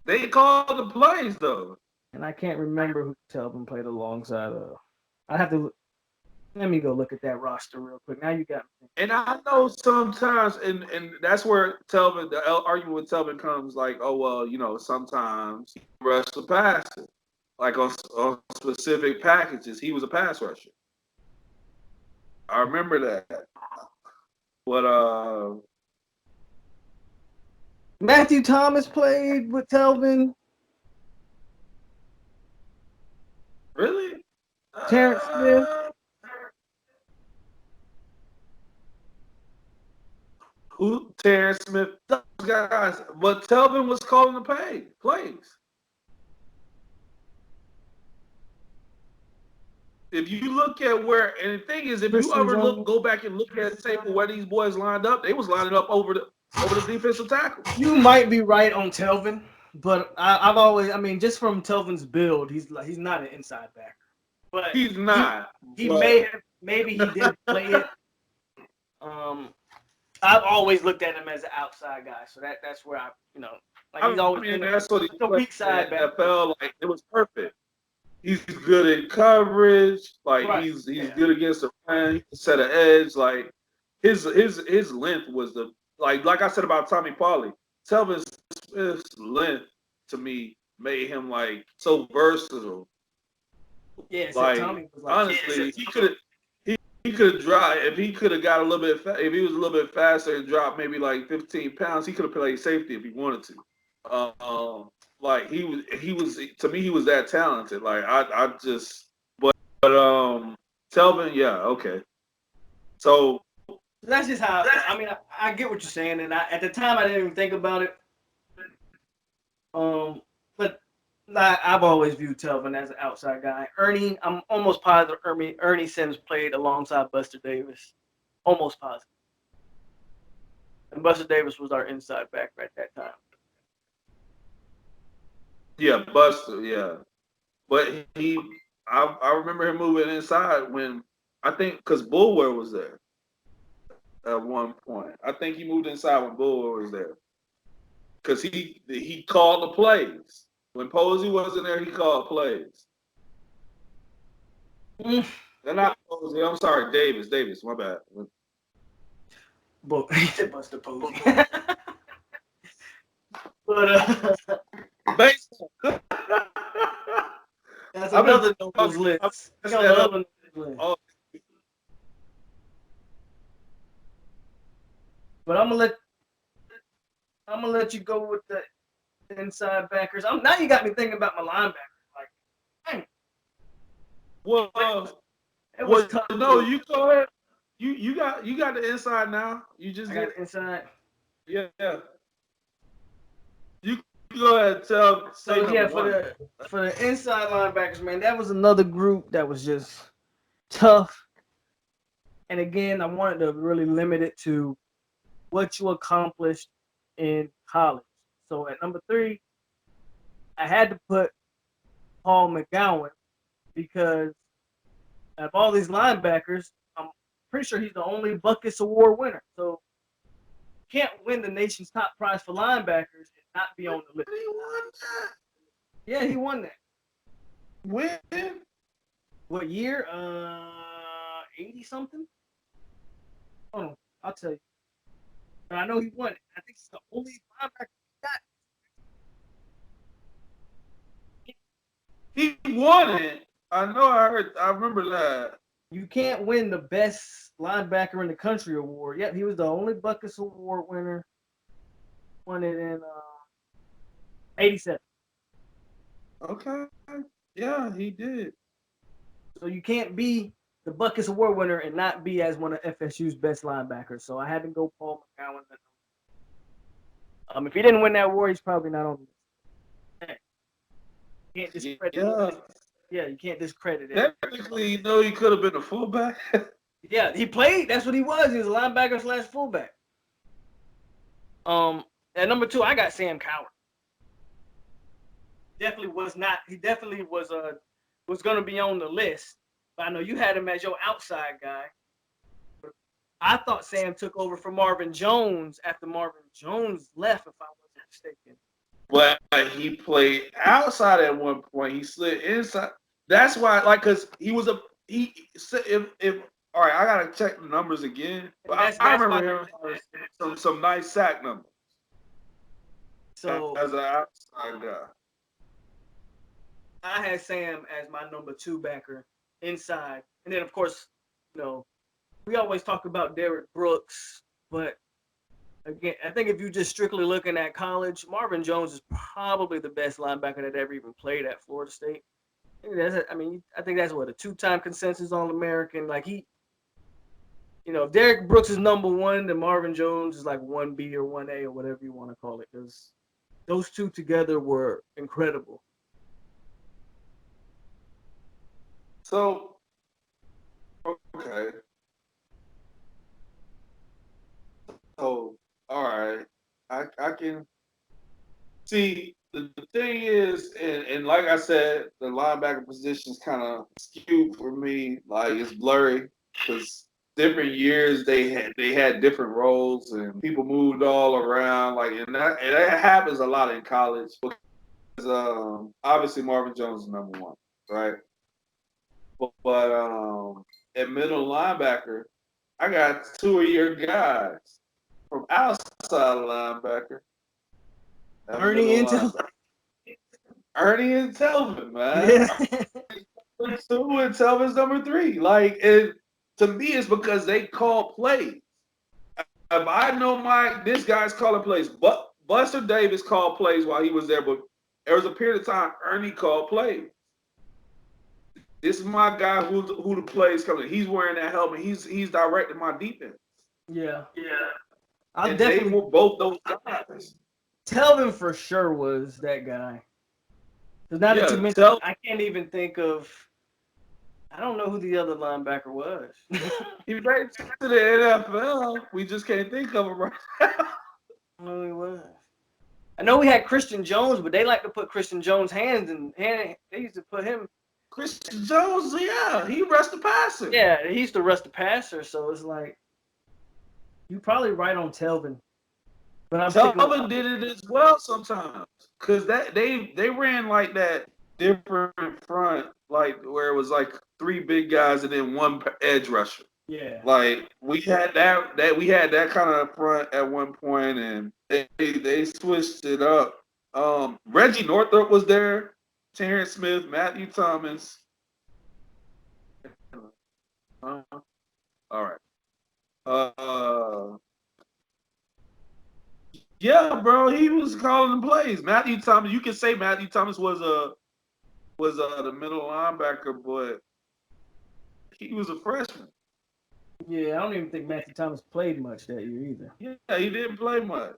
They called the plays though. And I can't remember who Telvin played alongside of. I have to let me go look at that roster real quick. Now you got me. And I know sometimes, and that's where Telvin, the argument with Telvin comes like, oh well, sometimes he rushed the passes, like on specific packages, he was a pass rusher. I remember that. But Matthew Thomas played with Telvin. really, Terrance Smith. Who? Terrance Smith, those guys. But Telvin was calling the plays. If you look at where, and the thing is, if you ever go back and look at the tape of where these boys lined up, they was lining up over the defensive tackle. You might be right on Telvin, but I've always, just from Telvin's build, he's not an inside backer. But he's not. Maybe he did play it. I've always looked at him as an outside guy, so that's where he's always been that's what a weak side back. NFL, like it was perfect. He's good in coverage. Like right. he's good against the run. He can set an edge. Like his length was like I said about Tommy Pauly. Telvin Smith's length to me made him like so versatile. Yeah, like Tommy was honestly, he could have dropped if he could have got a little bit if he was a little bit faster and dropped maybe like 15 pounds. He could have played safety if he wanted to. Like he was to me he was that talented. Like I just but Telvin, yeah, okay. So that's just how I get what you're saying, and at the time I didn't even think about it. But I've always viewed Telvin as an outside guy. Ernie, I'm almost positive Ernie Sims played alongside Buster Davis. Almost positive. And Buster Davis was our inside backer at that time. Yeah, Buster, yeah. But I remember him moving inside when I think because Bulwer was there at one point. I think he moved inside when Bulwer was there. Because he called the plays. When Posey wasn't there, he called plays. And not Posey, I'm sorry, Davis, my bad. He said Buster Posey. But baseball. That's another Noles list. But I'm gonna let you go with the inside backers. Now you got me thinking about my linebackers. Like, dang. Well, it was tough. No, you go ahead. You got the inside now. You just got the inside. Yeah. You go ahead. For the inside linebackers, man, that was another group that was just tough. And again, I wanted to really limit it to what you accomplished in college. So at number 3, I had to put Paul McGowan because of all these linebackers, I'm pretty sure he's the only Buckus Award winner. So you can't win the nation's top prize for linebackers and not be on the list. He won that. Yeah, he won that. When? What year? 80 something? Hold on, I'll tell you. But I know he won it. I think he's the only linebacker he won it. I know. I remember that. You can't win the best linebacker in the country award. Yep, he was the only Buckus Award winner. Won it in 87. Okay. Yeah, he did. So you can't be the Buckus Award winner and not be as one of FSU's best linebackers. So I had to go Paul McGowan. If he didn't win that award, he's probably not on the list. You can't discredit you can't discredit it. Technically, he could have been a fullback. Yeah, he played. That's what he was. He was a linebacker / fullback. At number 2, I got Sam Coward. Definitely was not. He definitely was going to be on the list. But I know you had him as your outside guy. I thought Sam took over for Marvin Jones after Marvin Jones left, if I wasn't mistaken. But he played outside at one point. He slid inside. That's why, like, cause he was if all right, I gotta check the numbers again. But I remember him having some nice sack numbers. So as an outside guy, I had Sam as my number 2 backer inside, and then of course, we always talk about Derrick Brooks, but again, I think if you're just strictly looking at college, Marvin Jones is probably the best linebacker that ever even played at Florida State. I think that's what a 2-time consensus All-American. Like if Derrick Brooks is number 1, then Marvin Jones is like 1B or 1A or whatever you want to call it, because those two together were incredible. So, okay. So, all right. I can see the thing is, and like I said, the linebacker position is kind of skewed for me. Like it's blurry because different years they had different roles and people moved all around. Like and that happens a lot in college because obviously Marvin Jones is number 1, right? But at middle linebacker, I got 2 of your guys from outside linebacker. Ernie and Telvin. Ernie and Telvin, man. Yeah. Number 2 and Telvin's number 3. Like, to me, it's because they call plays. If I know this guy's calling plays, but Buster Davis called plays while he was there, but there was a period of time Ernie called plays. This is my guy who the plays coming. He's wearing that helmet. He's directing my defense. Yeah. And they were both those guys. Telvin for sure was that guy. Because now that you mentioned it, I can't even think of. I don't know who the other linebacker was. He made it to the NFL. We just can't think of him right now. No, he was. I know we had Christian Jones, but they like to put Christian Jones' hands in. They used to put him. Christian Jones, yeah, he rushed the passer. Yeah, he used to rush the passer, so it's like you probably right on Telvin. But Telvin did it as well sometimes because they ran like that different front, like where it was like 3 big guys and then 1 edge rusher. Yeah, like we had that kind of front at one point, and they switched it up. Reggie Northrop was there, Terrance Smith, Matthew Thomas. All right. Yeah, bro, he was calling the plays. Matthew Thomas, you can say Matthew Thomas was the middle linebacker, but he was a freshman. Yeah, I don't even think Matthew Thomas played much that year either. Yeah, he didn't play much.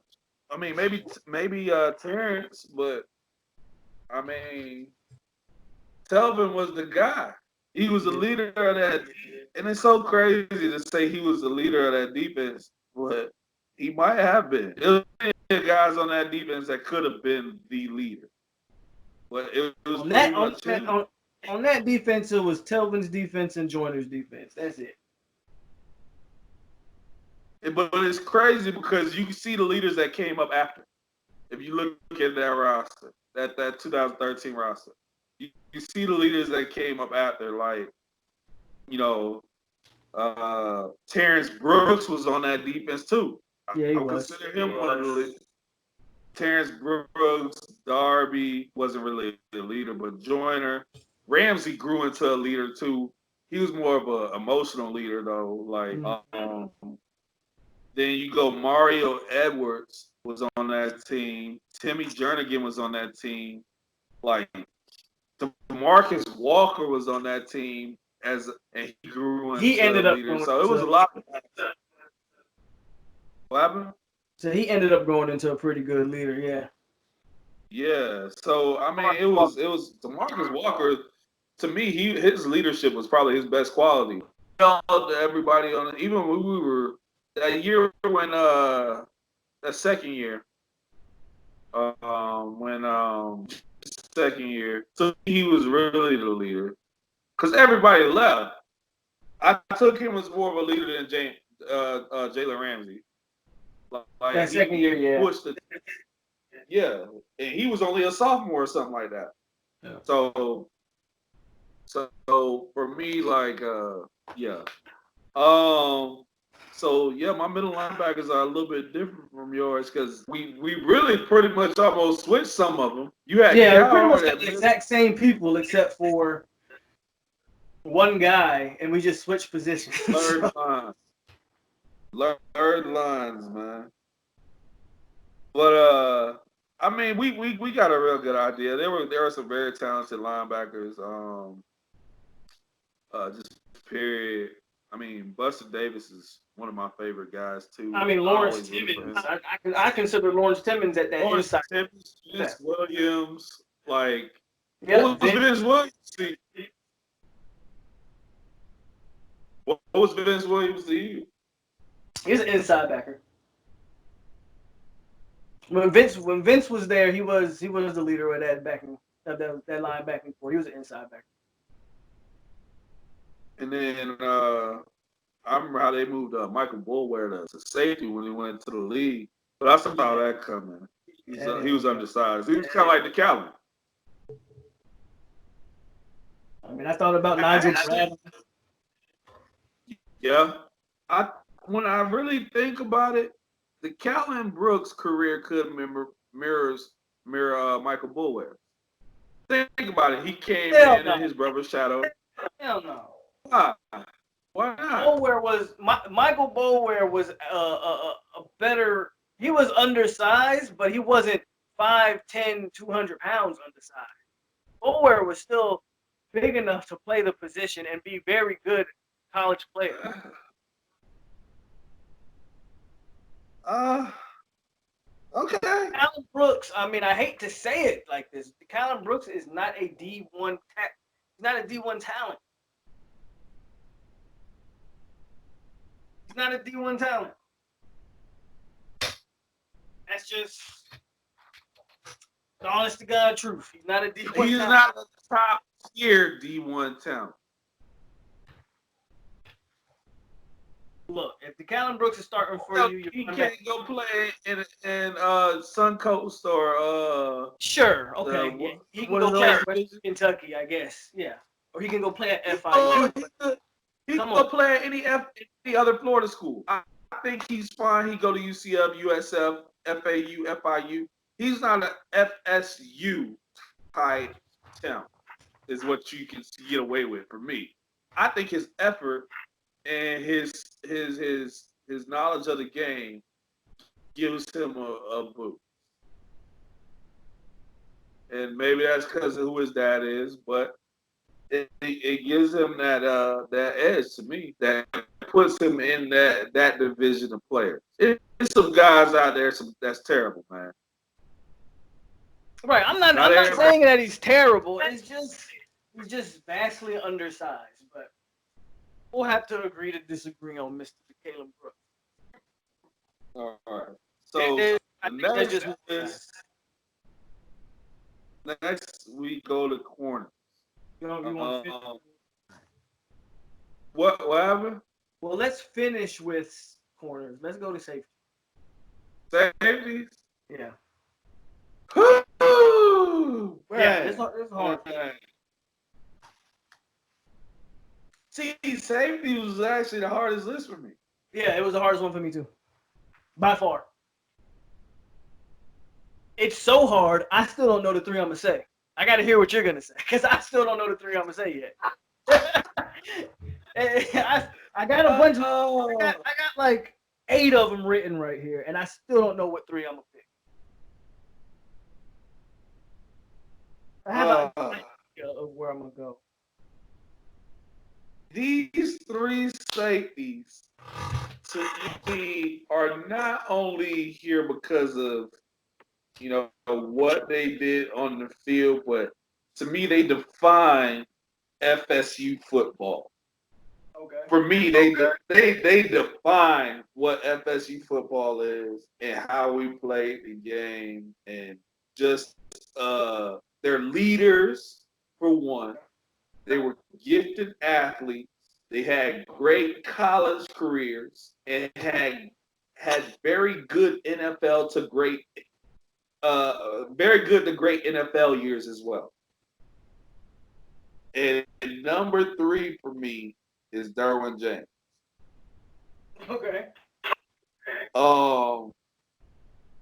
I mean, maybe Terrance, but I mean, Telvin was the guy. He was the leader of that, and it's so crazy to say he was the leader of that defense, but he might have been. There were guys on that defense that could have been the leader, but it was on that defense. It was Telvin's defense and Joyner's defense. That's it. But it's crazy because you see the leaders that came up after. If you look at that roster, that 2013 roster, you see the leaders that came up after, like, Terrance Brooks was on that defense too. Yeah, he I was. consider him one of the leaders. Terrance Brooks, Darby wasn't really the leader, but Joyner, Ramsey grew into a leader too. He was more of an emotional leader though. Like, then you go Mario Edwards was on that team. Timmy Jernigan was on that team. Like, Marcus Walker was on that team and he grew into he ended up leader. So it was a lot. What happened? So he ended up growing into a pretty good leader, yeah. Yeah. So I mean, it was DeMarcus Walker. To me, his leadership was probably his best quality. Everybody on it, even when we were that year when that second year when second year. So he was really the leader because everybody left. I took him as more of a leader than Jalen Ramsey. Like That second year, yeah. pushed the yeah, and he was only a sophomore or something like that. Yeah. So for me, like yeah. So yeah, my middle linebackers are a little bit different from yours because we really pretty much almost switched some of them. You had Yeah, we Cal pretty much at got the exact same people except for one guy, and we just switched positions. third lines, man. But I mean, we got a real good idea. There were some very talented linebackers. Just period. I mean, Buster Davis is one of my favorite guys too. I mean, Lawrence Timmons. I consider Lawrence Timmons at that Lawrence inside. Timmons, Vince Williams, like Yeah, what was Vince Williams? What was Vince Williams to you? He's an inside backer. When Vince was there, he was the leader of that line backing core. He was an inside backer. And then I remember how they moved Michael Boulware to safety when he went to the league. But I saw that coming. He was undersized. He was kind of like the Calvin. I mean, I thought about Nigel Bradley. Yeah. When I really think about it, the Calvin Brooks career could mirror Michael Boulware. Think about it. He came in his brother's shadow. Hell no. Why not? Michael Boulware was a better. He was undersized, but he wasn't 5'10", 200 pounds undersized. Boulware was still big enough to play the position and be very good college player. Okay. Callum Brooks. I mean, I hate to say it like this. Callum Brooks is not a D1. He's not a D1 talent. He's not a D1 talent. That's just the honest to God truth. He's not a D1 talent. He's not a top tier D1 talent. Look, if the Callum Brooks is starting for you, he can't go play in Suncoast or sure, okay, yeah. He can go play at Western Kentucky, I guess, yeah, or he can go play at FIU. He can go play at any other Florida school. I think he's fine. He go to UCF, USF, FAU, FIU. He's not an FSU type talent. Is what you can get away with for me. I think his effort and his knowledge of the game gives him a boost. And maybe that's because of who his dad is, but it gives him that edge to me that puts him in that division of players. There's some guys out there that's terrible, man. Right, I'm not saying that he's terrible. He's just vastly undersized, but we'll have to agree to disagree on Mr. Caleb Brooks. All right. So next we go to corner. Whatever. Well, let's finish with corners. Let's go to safety. Safeties? Yeah. Woo! Yeah, it's hard. See, safety was actually the hardest list for me. Yeah, it was the hardest one for me too. By far. It's so hard, I still don't know the three I'm going to say. I got to hear what you're going to say, because I still don't know the three I'm going to say yet. I got a bunch of, I got like 8 of them written right here, and I still don't know what three I'm going to pick. I have an idea of where I'm going to go. These 3 safeties, to me, are not only here because of, what they did on the field, but to me, they define FSU football. Okay. For me, they define what FSU football is and how we play the game, and just their leaders for one. They were gifted athletes. They had great college careers and had very good NFL to great, very good to great NFL years as well. And number 3 for me is Derwin James. Okay. Um,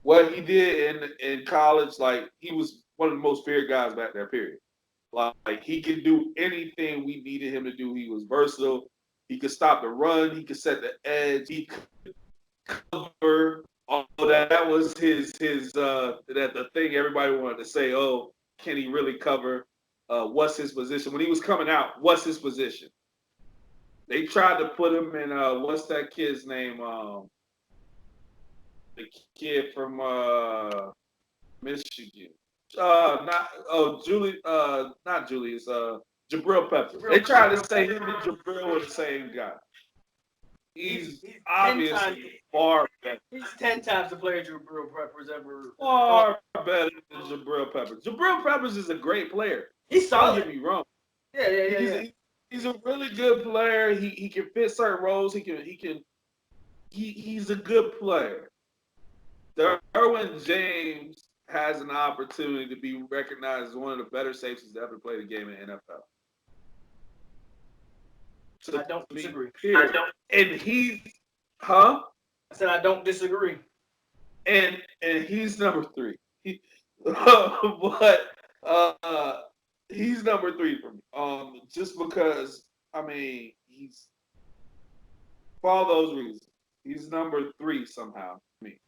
what he did in college, like he was one of the most feared guys back there. Period. Like he could do anything we needed him to do. He was versatile. He could stop the run. He could set the edge. He could cover. All that. That was his that the thing everybody wanted to say. Oh, can he really cover? What's his position? When he was coming out, what's his position? They tried to put him in what's that kid's name? The kid from Michigan. Not Julius. Jabril Peppers. They tried to say him and Jabril were the same guy. He's obviously far better. He's 10 times the player Jabril Peppers ever. Far better than Jabril Peppers. Jabril Peppers is a great player. He's Don't solid. get me wrong. Yeah. He's a really good player. He can fit certain roles. He's a good player. Derwin James has an opportunity to be recognized as one of the better safeties to ever play the game in the NFL. So I don't disagree. And he's, huh? I said I don't disagree. And he's number 3. But he's number 3 for me. Just because he's for all those reasons, he's number 3 somehow for me.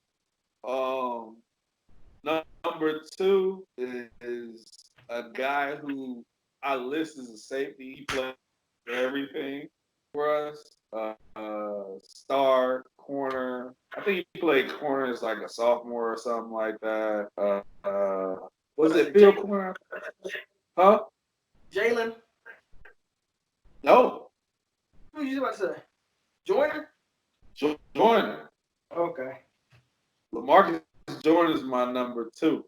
Number 2 is a guy who I list as a safety. He played everything for us. Star, corner. I think he played corner as like a sophomore or something like that. Was it field corner? Huh? Jalen? No. Who you about to say? Joyner? Joyner. Okay. LaMarcus Joyner is my number 2.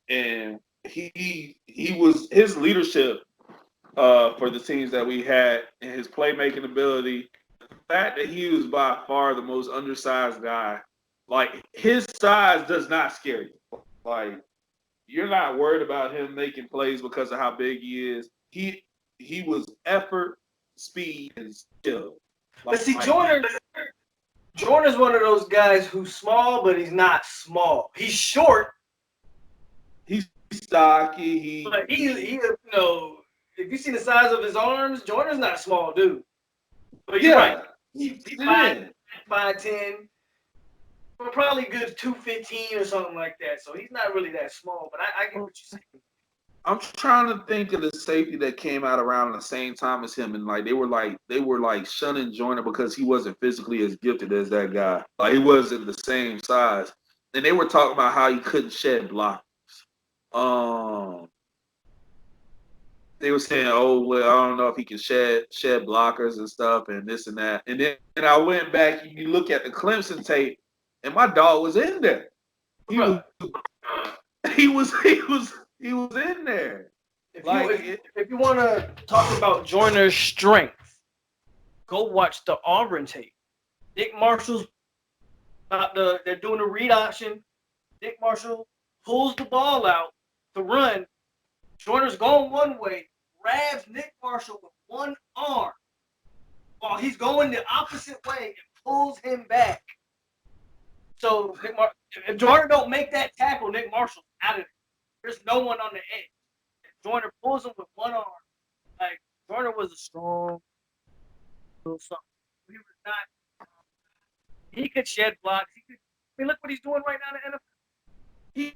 And he was his leadership for the teams that we had, and his playmaking ability. The fact that he was by far the most undersized guy, like his size does not scare you. Like you're not worried about him making plays because of how big he is. He was effort, speed, and skill. But see, Joyner's one of those guys who's small, but he's not small. He's short. He's stocky. But he you know, if you see the size of his arms, Joyner's not a small dude. But you're right. He's 5'10", but probably good 215 or something like that. So he's not really that small. But I get what you're saying. I'm trying to think of the safety that came out around the same time as him, and like they were shunning Joyner because he wasn't physically as gifted as that guy. Like he wasn't the same size, and they were talking about how he couldn't shed blockers. They were saying, "Oh well, I don't know if he can shed blockers and stuff, and this and that." And then I went back. You look at the Clemson tape, and my dog was in there. He was in there. If you want to talk about Joyner's strength, go watch the Auburn tape. Nick Marshall's they're doing a read option. Nick Marshall pulls the ball out to run. Joyner's going one way, grabs Nick Marshall with one arm while he's going the opposite way and pulls him back. So if Joyner don't make that tackle, Nick Marshall's out of there. There's no one on the edge. Joyner pulls him with one arm. Like Joyner was a strong little something. He was not. He could shed blocks. Look what he's doing right now in the NFL. He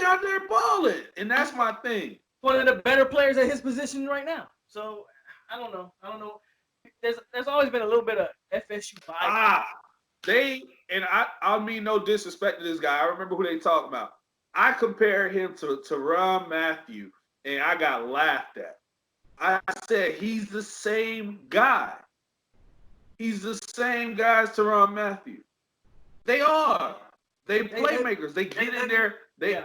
out there balling, and that's my thing. One of the better players at his position right now. So I don't know. There's always been a little bit of FSU bias. I mean no disrespect to this guy. I remember who they talking about. I compare him to Ron Matthew, and I got laughed at. I said he's the same guy. He's the same guy as Terrance Matthew. They are. They playmakers. They get in there. They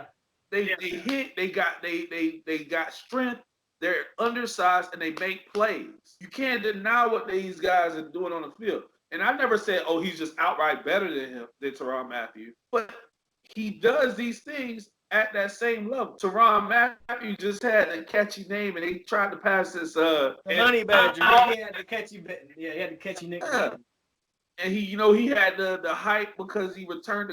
hit. They got strength. They're undersized and they make plays. You can't deny what these guys are doing on the field. And I never said, oh, he's just outright better than Terrance Matthew. But he does these things at that same level. Terrance Matthew just had a catchy name, and they tried to pass this. The Honey Badger. He had the catchy. Yeah, he had the catchy nickname. Yeah. And he had the hype because he returned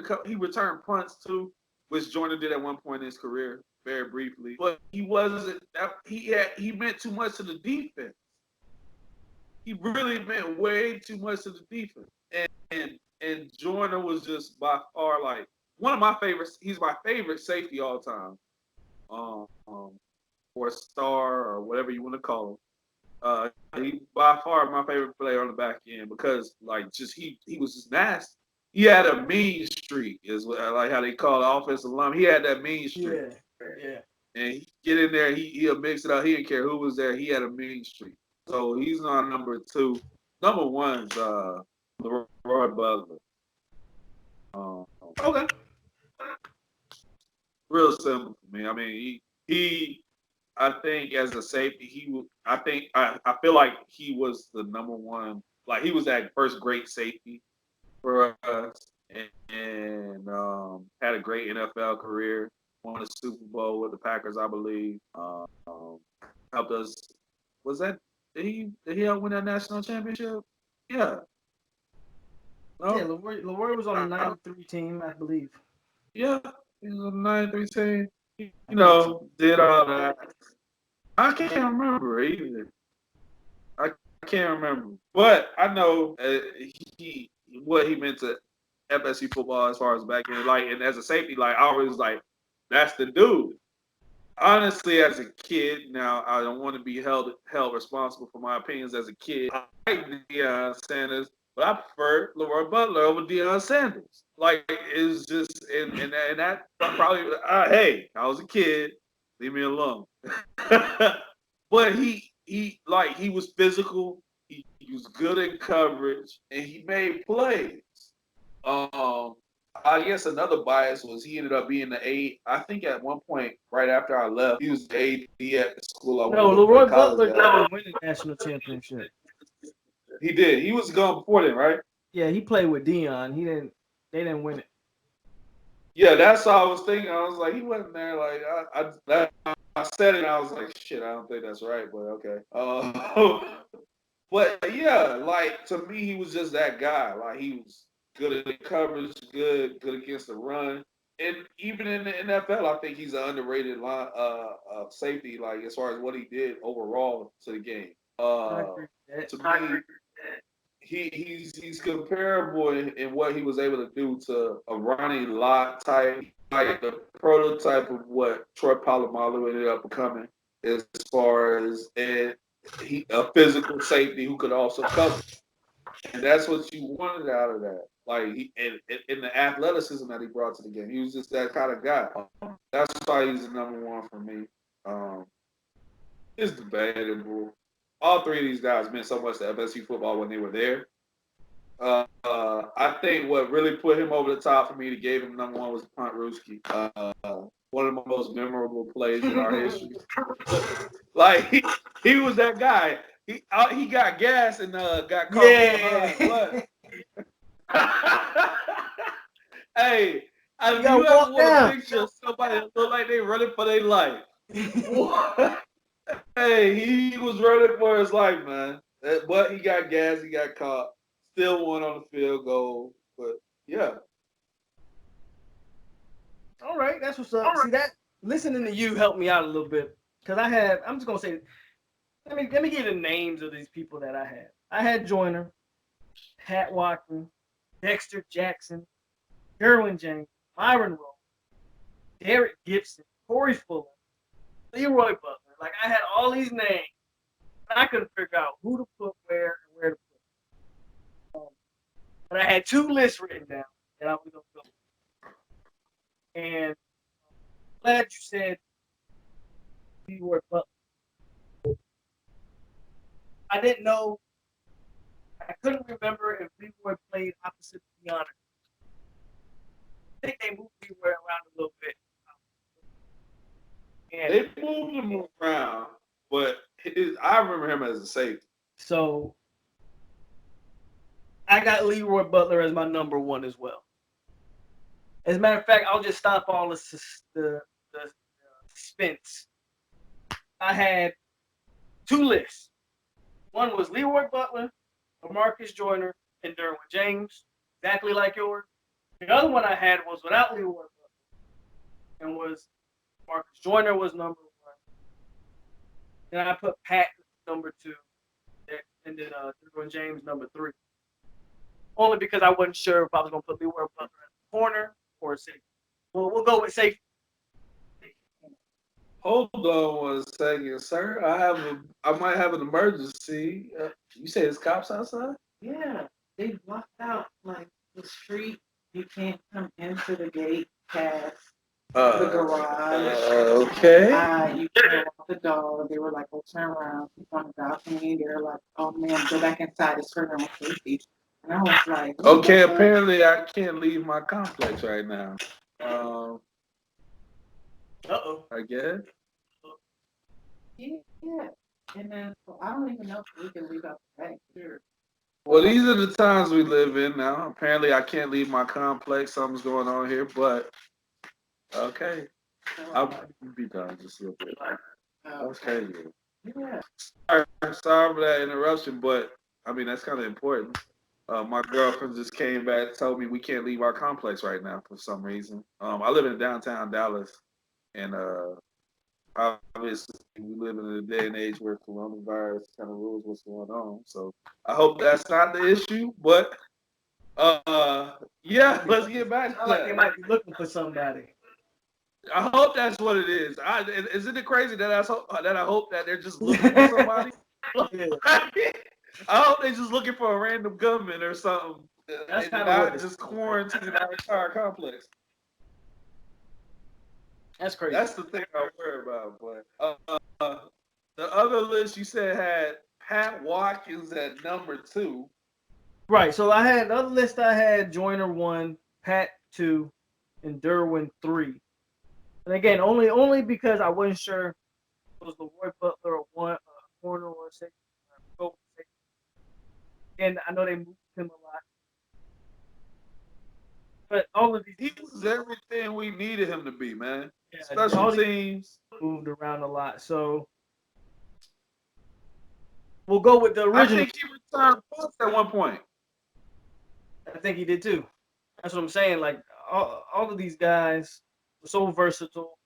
punts too, which Jordan did at one point in his career, very briefly. But he wasn't. He meant too much to the defense. He really meant way too much to the defense. And Jordan was just by far like one of my favorites. He's my favorite safety all time, or star or whatever you want to call him. He by far my favorite player on the back end because like just he was just nasty. He had a mean streak, is like how they call the offensive line. He had that mean streak. Yeah. And he get in there, he'll mix it up. He didn't care who was there. He had a mean streak. So he's on number 2. Number 1's Leroy Butler. Okay. Real simple for me. I mean, he I think as a safety, I feel like he was the number 1. Like he was that first great safety for us, and had a great NFL career. Won a Super Bowl with the Packers, I believe. Helped us. Was that did he help win that national championship? Yeah. No? Yeah, Leroy was on the '93 team, I believe. Yeah, he was on the '93 team. You know, did all that. I can't remember either. I can't remember, but I know what he meant to FSU football as far as back then. Like, and as a safety, like I always like, that's the dude. Honestly, as a kid, now I don't want to be held responsible for my opinions as a kid. I like Deion Sanders, but I prefer Leroy Butler over Deion Sanders. Like it's just and that probably hey, I was a kid, leave me alone. But he was physical. He was good in coverage, and he made plays. I guess another bias was he ended up being the AD. I think at one point, right after I left, he was the AD at the school I went to. No, Leroy Butler didn't win the national championship. He did. He was gone before then, right? Yeah, he played with Deion. They didn't win it. Yeah, that's what I was thinking. I was like, he wasn't there. Like I said it. And I was like, shit, I don't think that's right, but okay. But yeah, like to me, he was just that guy. Like he was good at coverage, good against the run, and even in the NFL, I think he's an underrated line safety. Like as far as what he did overall to the game. To me, he's comparable in what he was able to do to a Ronnie Lott type, like the prototype of what Troy Polamalu ended up becoming, as far as a physical safety who could also cover, and that's what you wanted out of that. Like in the athleticism that he brought to the game, he was just that kind of guy. That's why he's the number 1 for me. It's debatable. All 3 of these guys meant so much to FSU football when they were there. I think what really put him over the top for me to gave him number 1 was the punt Ruski. One of the most memorable plays in our history. Like he was that guy. He got gas and got caught behind. Hey, I you ever want a picture of somebody that look like they running for their life? Hey, he was running for his life, man. But he got gas, he got caught. Still won on the field goal. But yeah. All right, that's what's up. See that listening to you helped me out a little bit. Cause I'm just gonna say, let me give you the names of these people that I had. I had Joyner, Pat Watson, Dexter Jackson, Derwin James, Myron Rowe, Derek Gibson, Corey Fuller, Leroy Butler. Like I had all these names. I couldn't figure out who to put where and where to put. But I had 2 lists written down that I was gonna go. And I'm glad you said Leroy Butler. I didn't know. I couldn't remember if Leroy played opposite Deanna. I think they moved Leroy around a little bit. And They moved him around, but I remember him as a safety. so I got Leroy Butler as my number one as well. As a matter of fact, I'll just stop all the suspense. I had two lists. One was Leroy Butler, Marcus Joyner, and Derwin James, exactly like yours. The other one I had was without Leroy Butler, and was Marcus Joyner was number one. Then I put Pat number two, and then Derwin James number three. Only because I wasn't sure if I was going to put Leroy Butler at the corner or a safety. Well, we'll go with safety. Hold on one second, sir. I might have an emergency. You say it's cops outside? Yeah, they blocked out like the street. You can't come into the gate past the garage. Okay. You can't walk the dog. They were like, "Oh, turn around." Keep on the balcony. They're like, "Oh man, go back inside. It's for your own safety." And I was like, "What Okay, the fuck?" apparently I can't leave my complex right now. I guess. Yeah. And then so I don't even know if we can leave out the back here. Well, these are the times we live in now. Apparently I can't leave my complex. Something's going on here, but okay. I'll be done just a little bit. That's crazy. Yeah. Sorry for that interruption, but I mean that's kind of important. My girlfriend just came back and told me we can't leave our complex right now for some reason. I live in downtown Dallas, and obviously we live in a day and age where coronavirus kind of rules what's going on. So I hope that's not the issue, but yeah, let's get back to I like they that. might be looking for somebody. I hope that's what it is. Isn't it crazy that I hope that they're just looking for somebody? Yeah. I hope they're just looking for a random gunman or something. That's and kinda what not it just quarantining our entire complex. That's crazy. That's the thing I worry about. But the other list you said had Pat Watkins at number 2. Right. So I had the other list. I had Joyner 1, Pat 2, and Derwin 3. And again, only because I wasn't sure if it was Leroy Butler or one corner or safety. And I know they moved him a lot, but all of these He was everything we needed him to be, man. yeah, Special all these teams. moved around a lot. So we'll go with the I original. think he returned punts at one point. I think he did too. That's what I'm saying. Like all of these guys were so versatile.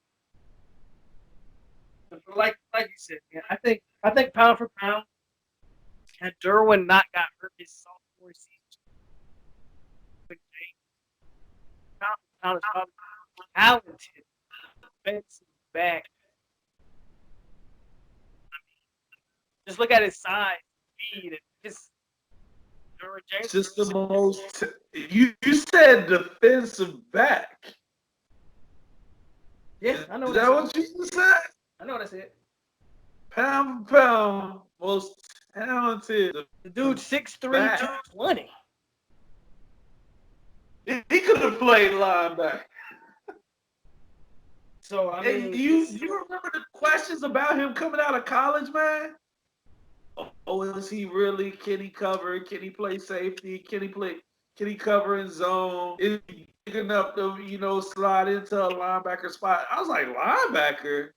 Like you said, man, I think pound for pound, had Derwin not got hurt his sophomore season, pound for pound is probably talented defensive back. Just look at his size, speed, and his Derwin James. Just the most. You said defensive back. Yeah, I know. Is that what you said? I know that's it. Pound for pound, most talented. The dude 6'3", back. 220. He could have played linebacker. So I mean, And you remember the questions about him coming out of college, man? Oh, is he really? Can he cover? Can he play safety? Can he cover in zone? Is he big enough to, slide into a linebacker spot? I was like, linebacker?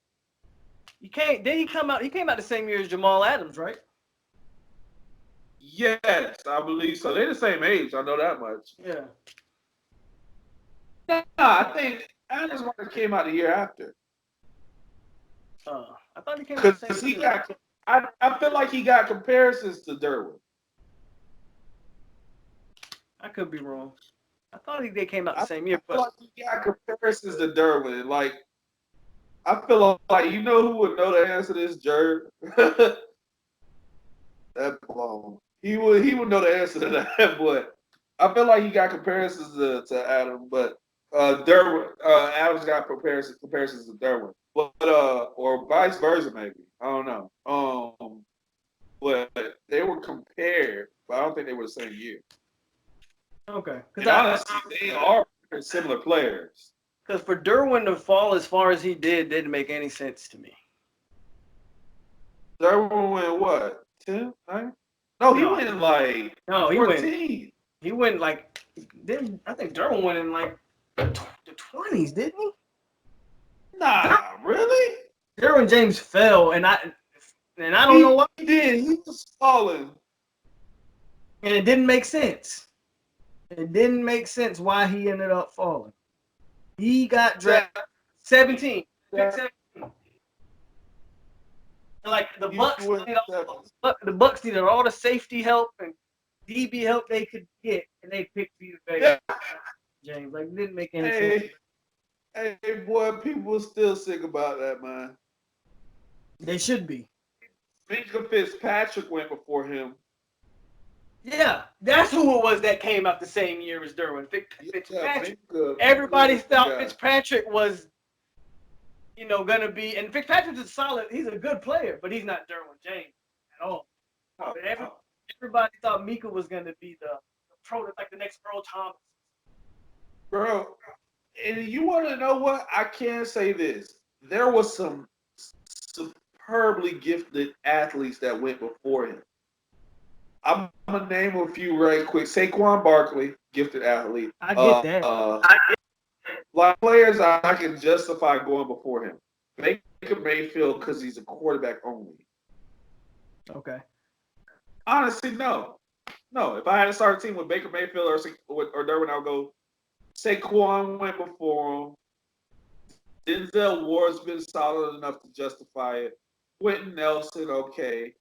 he can't. Then he came out the same year as Jamal Adams, right? Yes, I believe so. They're the same age. I know that much. Yeah. Nah, I think Adams came out a year after. I thought he came out the Because same he year. got, I feel like he got comparisons to Derwin. I could be wrong. I thought they came out the same year, I feel but like he got comparisons to Derwin. Like, I feel like who would know the answer to this, Jerk? That blown. He would know the answer to that, but I feel like he got comparisons to Adam, but Derwin, Adam's got comparisons to Derwin, but or vice versa maybe. I don't know. but they were compared, but I don't think they were the same year. Okay. And honestly, they are similar players. Because for Derwin to fall as far as he didn't make any sense to me. Derwin went what? 10? 9? No, he went in like 14. He went like I think Derwin went in like the 20s, didn't he? Nah, really? Derwin James fell, and I don't know why. He did. He was falling. And it didn't make sense. It didn't make sense why he ended up falling. He got drafted 17. Pick 17. Like the Bucks needed all the safety help and DB help they could get, and they picked Vita Vea. James, like, it didn't make any sense. Hey, boy, people still sick about that, man. They should be. Minka Fitzpatrick went before him. Yeah, that's who it was that came out the same year as Derwin. Fitzpatrick. Everybody Minka, thought Fitzpatrick was, gonna be, and Fitzpatrick's he's a good player, but he's not Derwin James at all. Everybody thought Mika was gonna be the like the next Earl Thomas. Bro, and you want to know what? I can say this. There was some superbly gifted athletes that went before him. I'm going to name a few right quick. Saquon Barkley, gifted athlete. I get that. Like players I can justify going before him. Baker Mayfield because he's a quarterback only. Okay. Honestly, no. No, if I had to start a team with Baker Mayfield or Derwin, I would go Saquon went before him. Denzel Ward's been solid enough to justify it. Quentin Nelson, okay.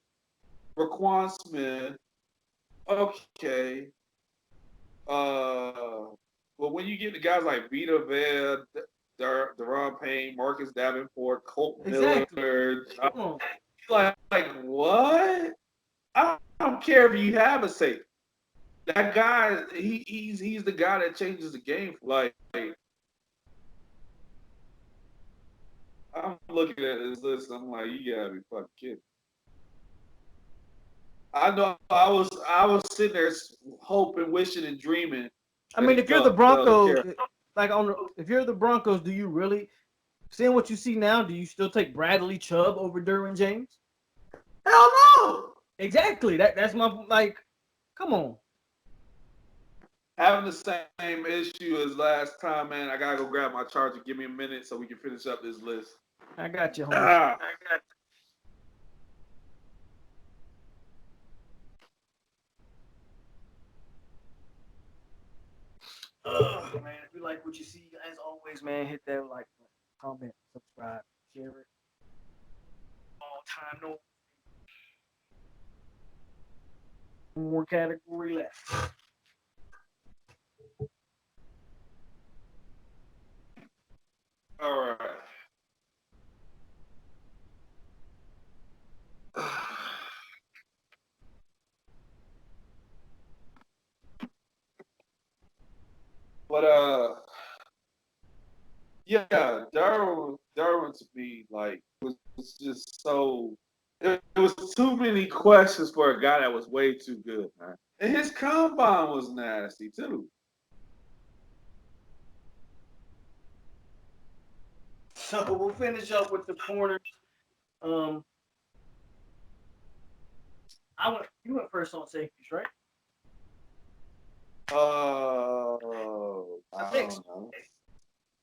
Raquan Smith, okay. But when you get to guys like Vita Vea, Deron Payne, Marcus Davenport, Colt Miller, like what? I don't care if you have a safety. That guy, he's the guy that changes the game. Like, I'm looking at this list, I'm like, you gotta be fucking kidding. I know I was sitting there hoping, wishing, and dreaming. I mean, if you're the Broncos, if you're the Broncos, do you really, seeing what you see now, do you still take Bradley Chubb over Derwin James? Hell no. Exactly. That's my, like, come on. Having the same issue as last time, man. I gotta go grab my charger. Give me a minute so we can finish up this list. I got you, homie. Man, if you like what you see, as always, man, hit that like, comment, subscribe, share it. All TimeNoles. One more category left. All right. But yeah, Darwin to me like was just so. It was too many questions for a guy that was way too good, man. And his combine was nasty too. So we'll finish up with the corners. You went first on safeties, right? I don't know.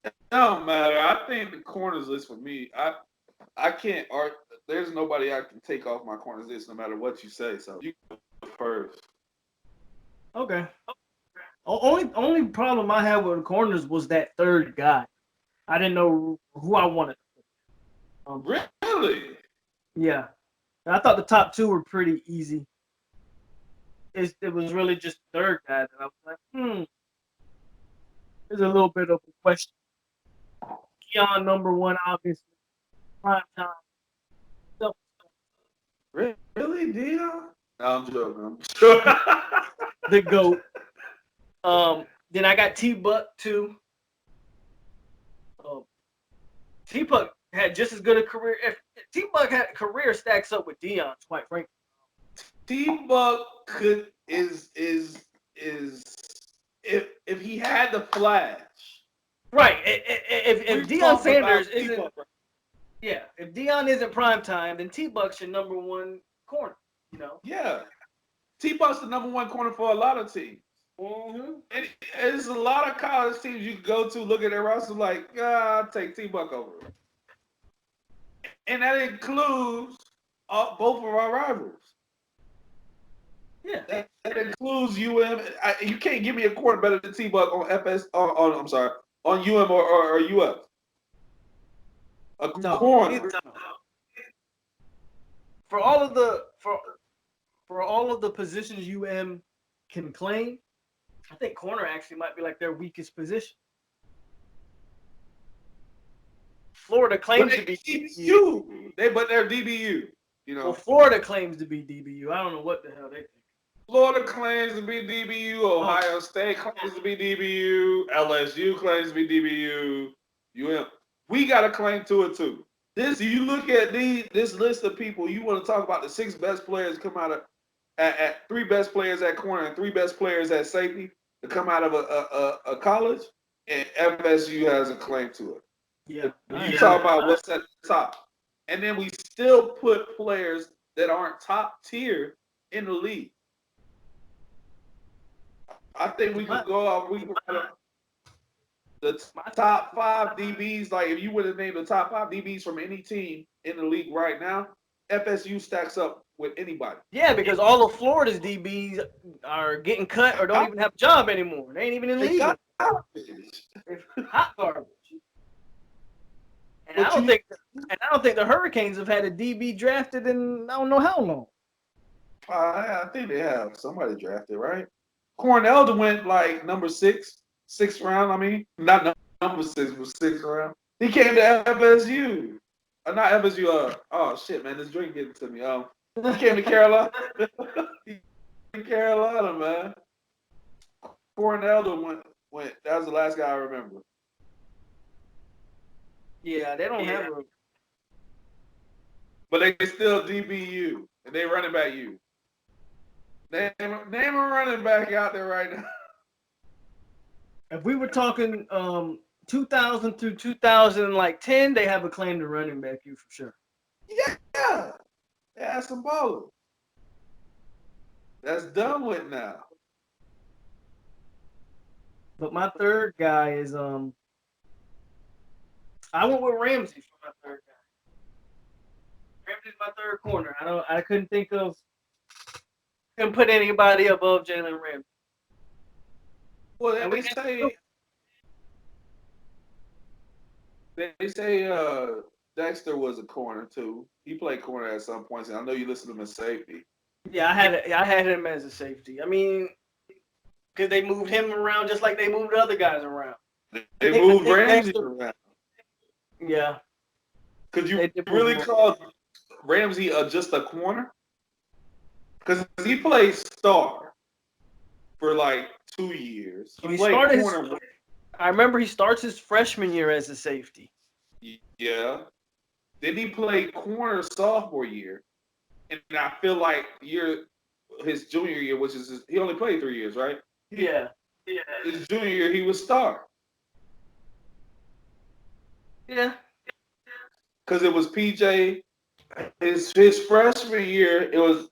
It don't matter. I think the corners list for me, I can't argue. There's nobody I can take off my corners list no matter what you say. So you go first. Okay. Only problem I had with the corners was that third guy. I didn't know who I wanted. Really? Yeah. I thought the top two were pretty easy. It was really just the third guy that I was like, there's a little bit of a question. Keon number one, obviously. Prime time. Really, Dion? No, I'm joking. The GOAT. Then I got T-Buck too. T-Buck had just as good a career. If T-Buck had a career stacks up with Dion's, quite frankly. T-Buck is if he had the flash. Right. If We're Deion talking about Sanders isn't, T-Buck. yeah, if Deion isn't prime time, then T-Buck's your number one corner. You know. Yeah. T-Buck's the number one corner for a lot of teams. Mm-hmm. And there's a lot of college teams you can go to, look at their roster like, I'll take T-Buck over. And that includes both of our rivals. Yeah. That includes UM. You can't give me a corner better than T-Buck on FS. I'm sorry, on UM or UF. A corner. For all of the for all of the positions UM can claim, I think corner actually might be like their weakest position. Florida claims to be DBU. But they're DBU. You know. Well, Florida claims to be DBU. I don't know what the hell they think. Florida claims to be DBU. Ohio State claims to be DBU. LSU claims to be DBU. UM. We got a claim to it too. You look at this list of people. You want to talk about the 6 best players come out of at 3 best players at corner and 3 best players at safety to come out of a college, and FSU has a claim to it. Yeah. You talk about what's at the top, and then we still put players that aren't top tier in the league. I think we could go out. We could the top 5 DBs. Like if you would have named the top 5 DBs from any team in the league right now, FSU stacks up with anybody. Yeah, because all of Florida's DBs are getting cut or don't even have a job anymore. They ain't even in the league. It's hot garbage. And I don't think the Hurricanes have had a DB drafted in I don't know how long. I think they have somebody drafted, right? Cornell went like number 6th round. I mean, not number 6, but 6th round. He came to FSU. Not FSU. Oh shit, man, this drink getting to me. He came to Carolina. Carolina, man. Cornell went. That was the last guy I remember. Yeah, they don't have a. But they still DBU, and they running back U. Name a running back out there right now. If we were talking 2000 through 2010, they have a claim to running back you for sure. Yeah. They had some ballers. That's done with now. But my third guy is I went with Ramsey for my third guy. Ramsey's my third corner. I couldn't put anybody above Jalen Ramsey. Well, they say Dexter was a corner too. He played corner at some points, and I know you listened to him as safety. Yeah, I had him as a safety. I mean, because they moved him around just like they moved other guys around. They moved Ramsey around. Yeah. Could you really call Ramsey just a corner? Because he played star for like 2 years. He started corner. I remember he starts his freshman year as a safety. Yeah. Then he played corner sophomore year. And I feel like his junior year, which is he only played 3 years, right? Yeah. His junior year, he was star. Yeah. Because it was PJ. His freshman year, it was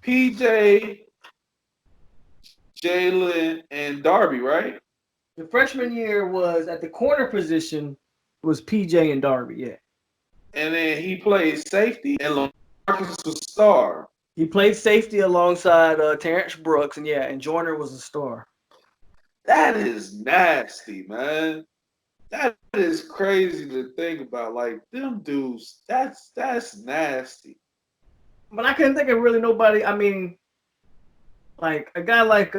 PJ, Jalen, and Darby, right? The freshman year was at the corner position was PJ and Darby, yeah. And then he played safety, and LaMarcus was star. He played safety alongside Terrance Brooks, and Joyner was a star. That is nasty, man. That is crazy to think about. Like them dudes, that's nasty. But I couldn't think of really nobody. I mean, like a guy like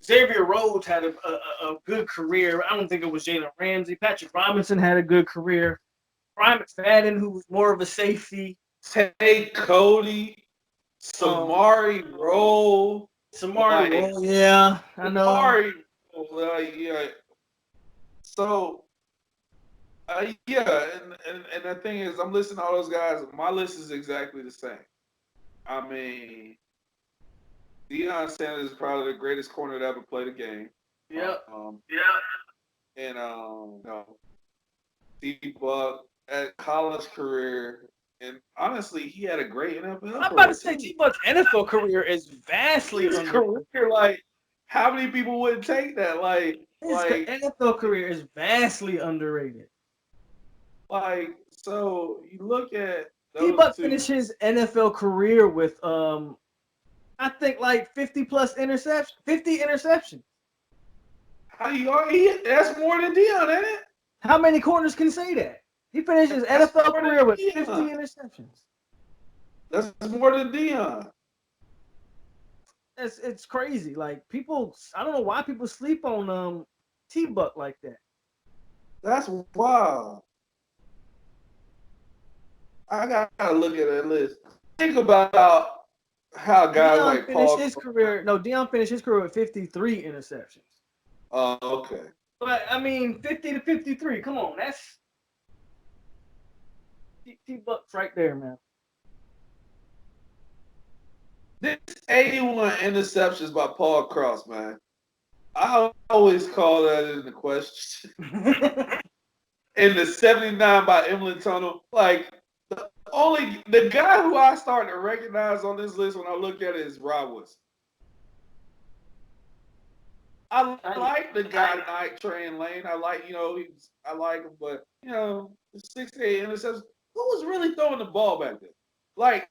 Xavier Rhodes had a good career. I don't think it was Jalen Ramsey. Patrick Robinson had a good career. Brian McFadden, who was more of a safety. Tay Cody, Samari Roll. Roll, yeah, I know. Yeah. So, Yeah, and the thing is, I'm listening to all those guys. My list is exactly the same. I mean, Deion Sanders is probably the greatest corner to ever play the game. Yep. And D Buck at college career, and honestly, he had a great NFL I'm about to career say too. T-Buck's NFL career is vastly His underrated. career, like, how many people wouldn't take that? His NFL career is vastly underrated. So you look at those T-Buck two. finished his NFL career with I think like 50 interceptions. How you are? That's more than Deion, ain't it? How many corners can say that? He finished his That's NFL more than career with Deion. 50 interceptions. That's more than Deion. It's crazy. Like people, I don't know why people sleep on T-Buck like that. That's wild. I gotta look at that list. Think about how guys Deion like finished Paul. his career. No, Deion finished his career with 53 interceptions. Oh, okay. But I mean, 50 to 53. Come on, that's T-Buck's right there, man. This 81 interceptions by Paul Cross, man. I always call that in the question. And the 79 by Emlyn Tunnel, like the guy who I started to recognize on this list when I look at it is Rod Woodson. I like the guy Night Train Lane. I like him, but the 68 interceptions. Who was really throwing the ball back then? Like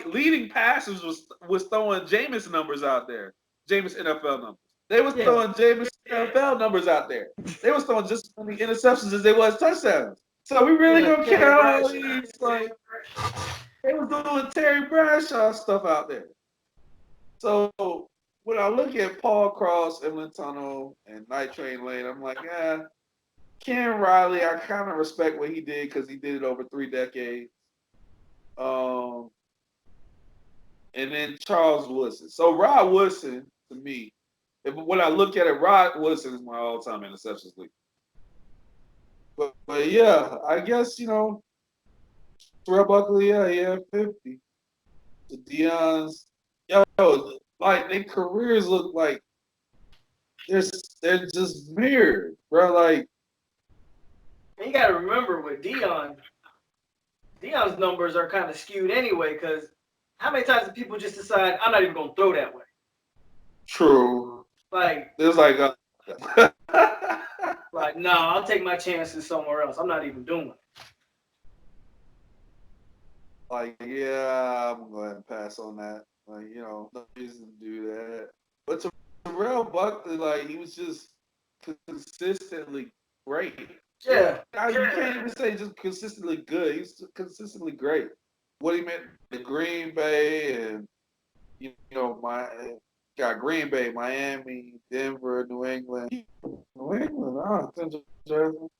leading passers was throwing Jameis numbers out there. Jameis NFL numbers. They was throwing Jameis NFL numbers out there. They was throwing just as many interceptions as they was touchdowns. So we really gonna count all these like they was doing Terry Bradshaw stuff out there. So when I look at Paul Cross, Emlyn Tunnel, and Night Train Lane, I'm like, Ken Riley, I kind of respect what he did because he did it over 3 decades. And then Charles Woodson. So Rod Woodson, to me, when I look at it, Rod Woodson is my all-time interceptions leader. But yeah, I guess, Terrell Buckley, he had 50. The Deion's, like, their careers look like they're just mirrored, bro. Like, you got to remember with Deion's numbers are kind of skewed anyway, because how many times do people just decide, I'm not even going to throw that way? True. Like, it's like, like, no, I'll take my chances somewhere else. I'm not even doing it. Like, yeah, I'm going to pass on that. Like, no reason to do that. But Terrell Buckley, like, he was just consistently great. Yeah. You can't even say just consistently good. He's consistently great. What he meant to Green Bay and, got Green Bay, Miami, Denver, New England. New England, it's interesting.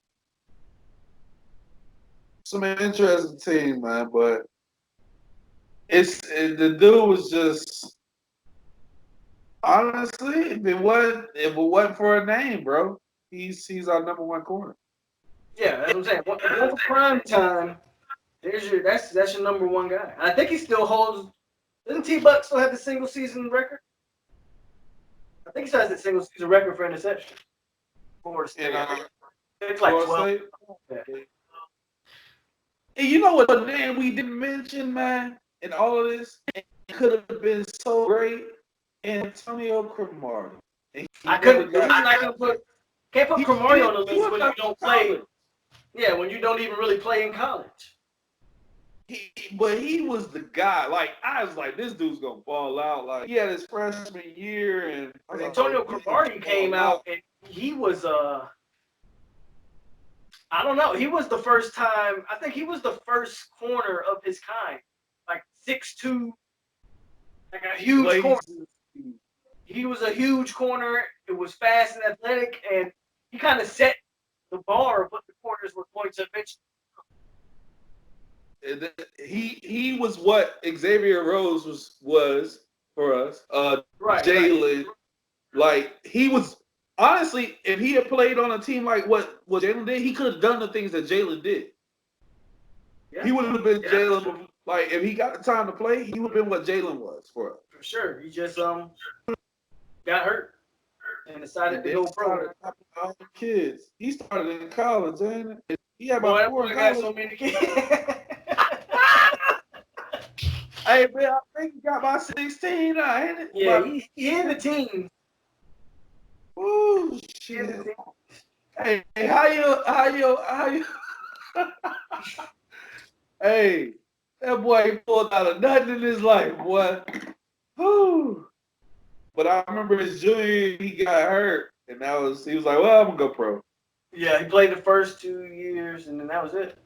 Some interesting team, man, but the dude was just honestly, if it wasn't for a name, bro, he's our number one corner. Yeah, that's what I'm saying. One for prime time, that's your number one guy. I think he still holds. Doesn't T-Buck still have the single season record? I think he still has the single season record for interception. Florida State. It's like 12. Yeah. And you know what name we didn't mention, man, in all of this? It could have been so great. Antonio Cromartie. Can't put Cromartie on the list when you don't play. Yeah, when you don't even really play in college. But he was the guy. Like, I was like, this dude's gonna ball out. Like, he had his freshman year, and Antonio Cromartie came out, and he was I don't know. He was the first time. I think he was the first corner of his kind, like 6'2", like a huge corner. He was a huge corner. It was fast and athletic, and he kind of set the bar of what the corners were going to eventually. He was what Xavier Rose was for us. Right. Jalen, like he was. honestly, if he had played on a team like what Jalen did, he could have done the things that Jalen did. Yeah, He would have been Jalen. Like if he got the time to play, he would have been what Jalen was for us. for sure. He just got hurt and decided And to then go he pro. started having all the kids. He started in college, ain't it? He had Boy, about that 4 boy in got college. so many kids. Hey man, I think he got about 16 now, ain't it? Yeah, About, he in the team. ooh, He in the shit. team. Hey, how you? Hey, that boy pulled out of nothing in his life, boy. Whew. But I remember his junior year, he got hurt, and he was like, well, I'm gonna go pro. Yeah, he played the first 2 years, and then that was it.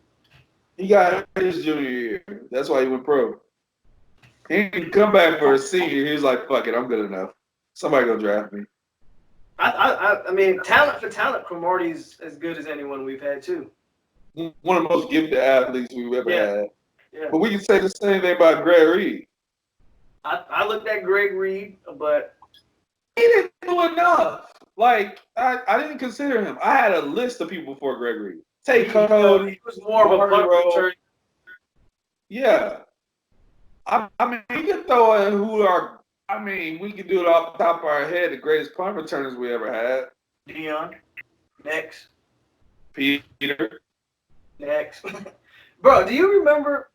He got hurt his junior year. That's why he went pro. He didn't come back for a senior. He was like, fuck it, I'm good enough. Somebody go draft me. I mean, talent for talent, Cromartie's as good as anyone we've had too. One of the most gifted athletes we've ever had. Yeah. But we can say the same thing about Greg Reed. I looked at Greg Reed, but He didn't do enough. Like, I didn't consider him. I had a list of people before Greg Reed. Take Cody. he was more of a punt return. Yeah. I mean, we can throw in we can do it off the top of our head, the greatest punt returners we ever had. Dion, next. Peter. Next. Bro, do you remember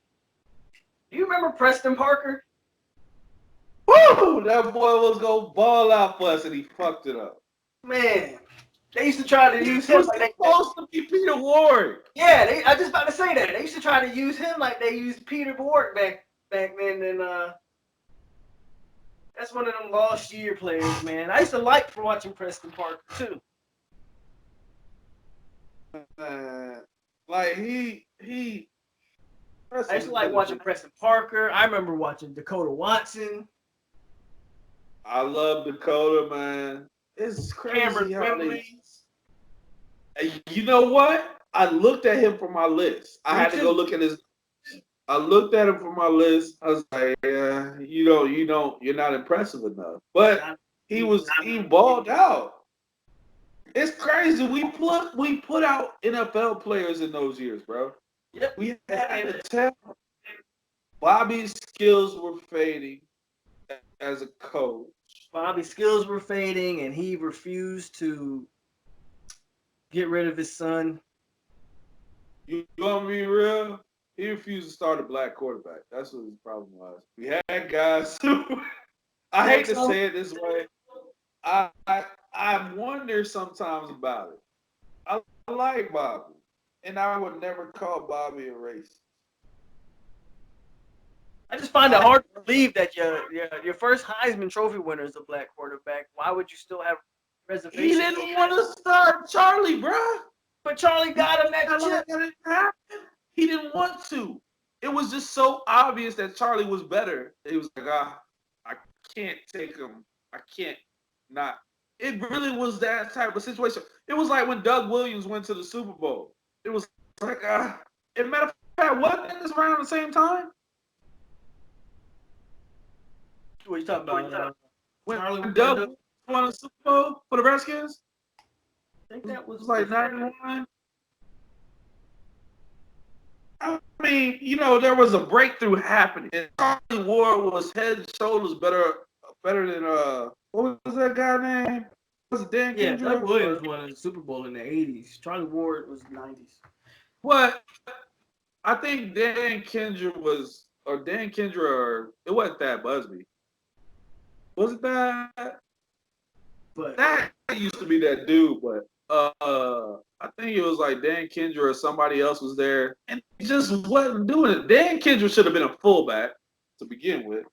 Preston Parker? Woo! That boy was going to ball out for us, and he fucked it up. Man, they used to try to use He him was like supposed to be Peter Ward. Yeah, I just about to say that. They used to try to use him like they used Peter Ward back then, and that's one of them lost year players, man. I used to like watching Preston Parker too. Like I used to like watching Preston Parker. I remember watching Dakota Watson. I love Dakota, man. It's crazy Cameron how Wembley. You know what? I looked at him for my list. I had to go look at his. I looked at him for my list. I was like, yeah, you're not impressive enough. But he balled out. It's crazy. We put out NFL players in those years, bro. Yep. We had to tell. Bobby's skills were fading as a coach. Bobby's skills were fading, and he refused to get rid of his son. You want me to be real? He refused to start a black quarterback. That's what his problem was. We had guys who, I hate to say it this way, I wonder sometimes about it. I like Bobby, and I would never call Bobby a racist. I just find it hard to believe that your first Heisman Trophy winner is a black quarterback. Why would you still have reservations? He didn't want to start Charlie, bruh. But Charlie got him that chip. He didn't want to. It was just so obvious that Charlie was better. He was like, I can't take him. I can't not. It really was that type of situation. It was like when Doug Williams went to the Super Bowl. It was like, as a matter of fact, wasn't this around the same time? What are you talking about? When Doug won the Super Bowl for the Redskins? I think that was like 91. I mean, there was a breakthrough happening. And Charlie Ward was head and shoulders better than what was that guy name? Was it Dan Kendrick? Doug Williams won the Super Bowl in the 80s. Charlie Ward was 90s. What? I think Dan Kendrick it wasn't Thad Busby. Was it that? But that used to be that dude, but I think it was like Dan Kendrick or somebody else was there, and he just wasn't doing it. Dan Kendrick should have been a fullback to begin with,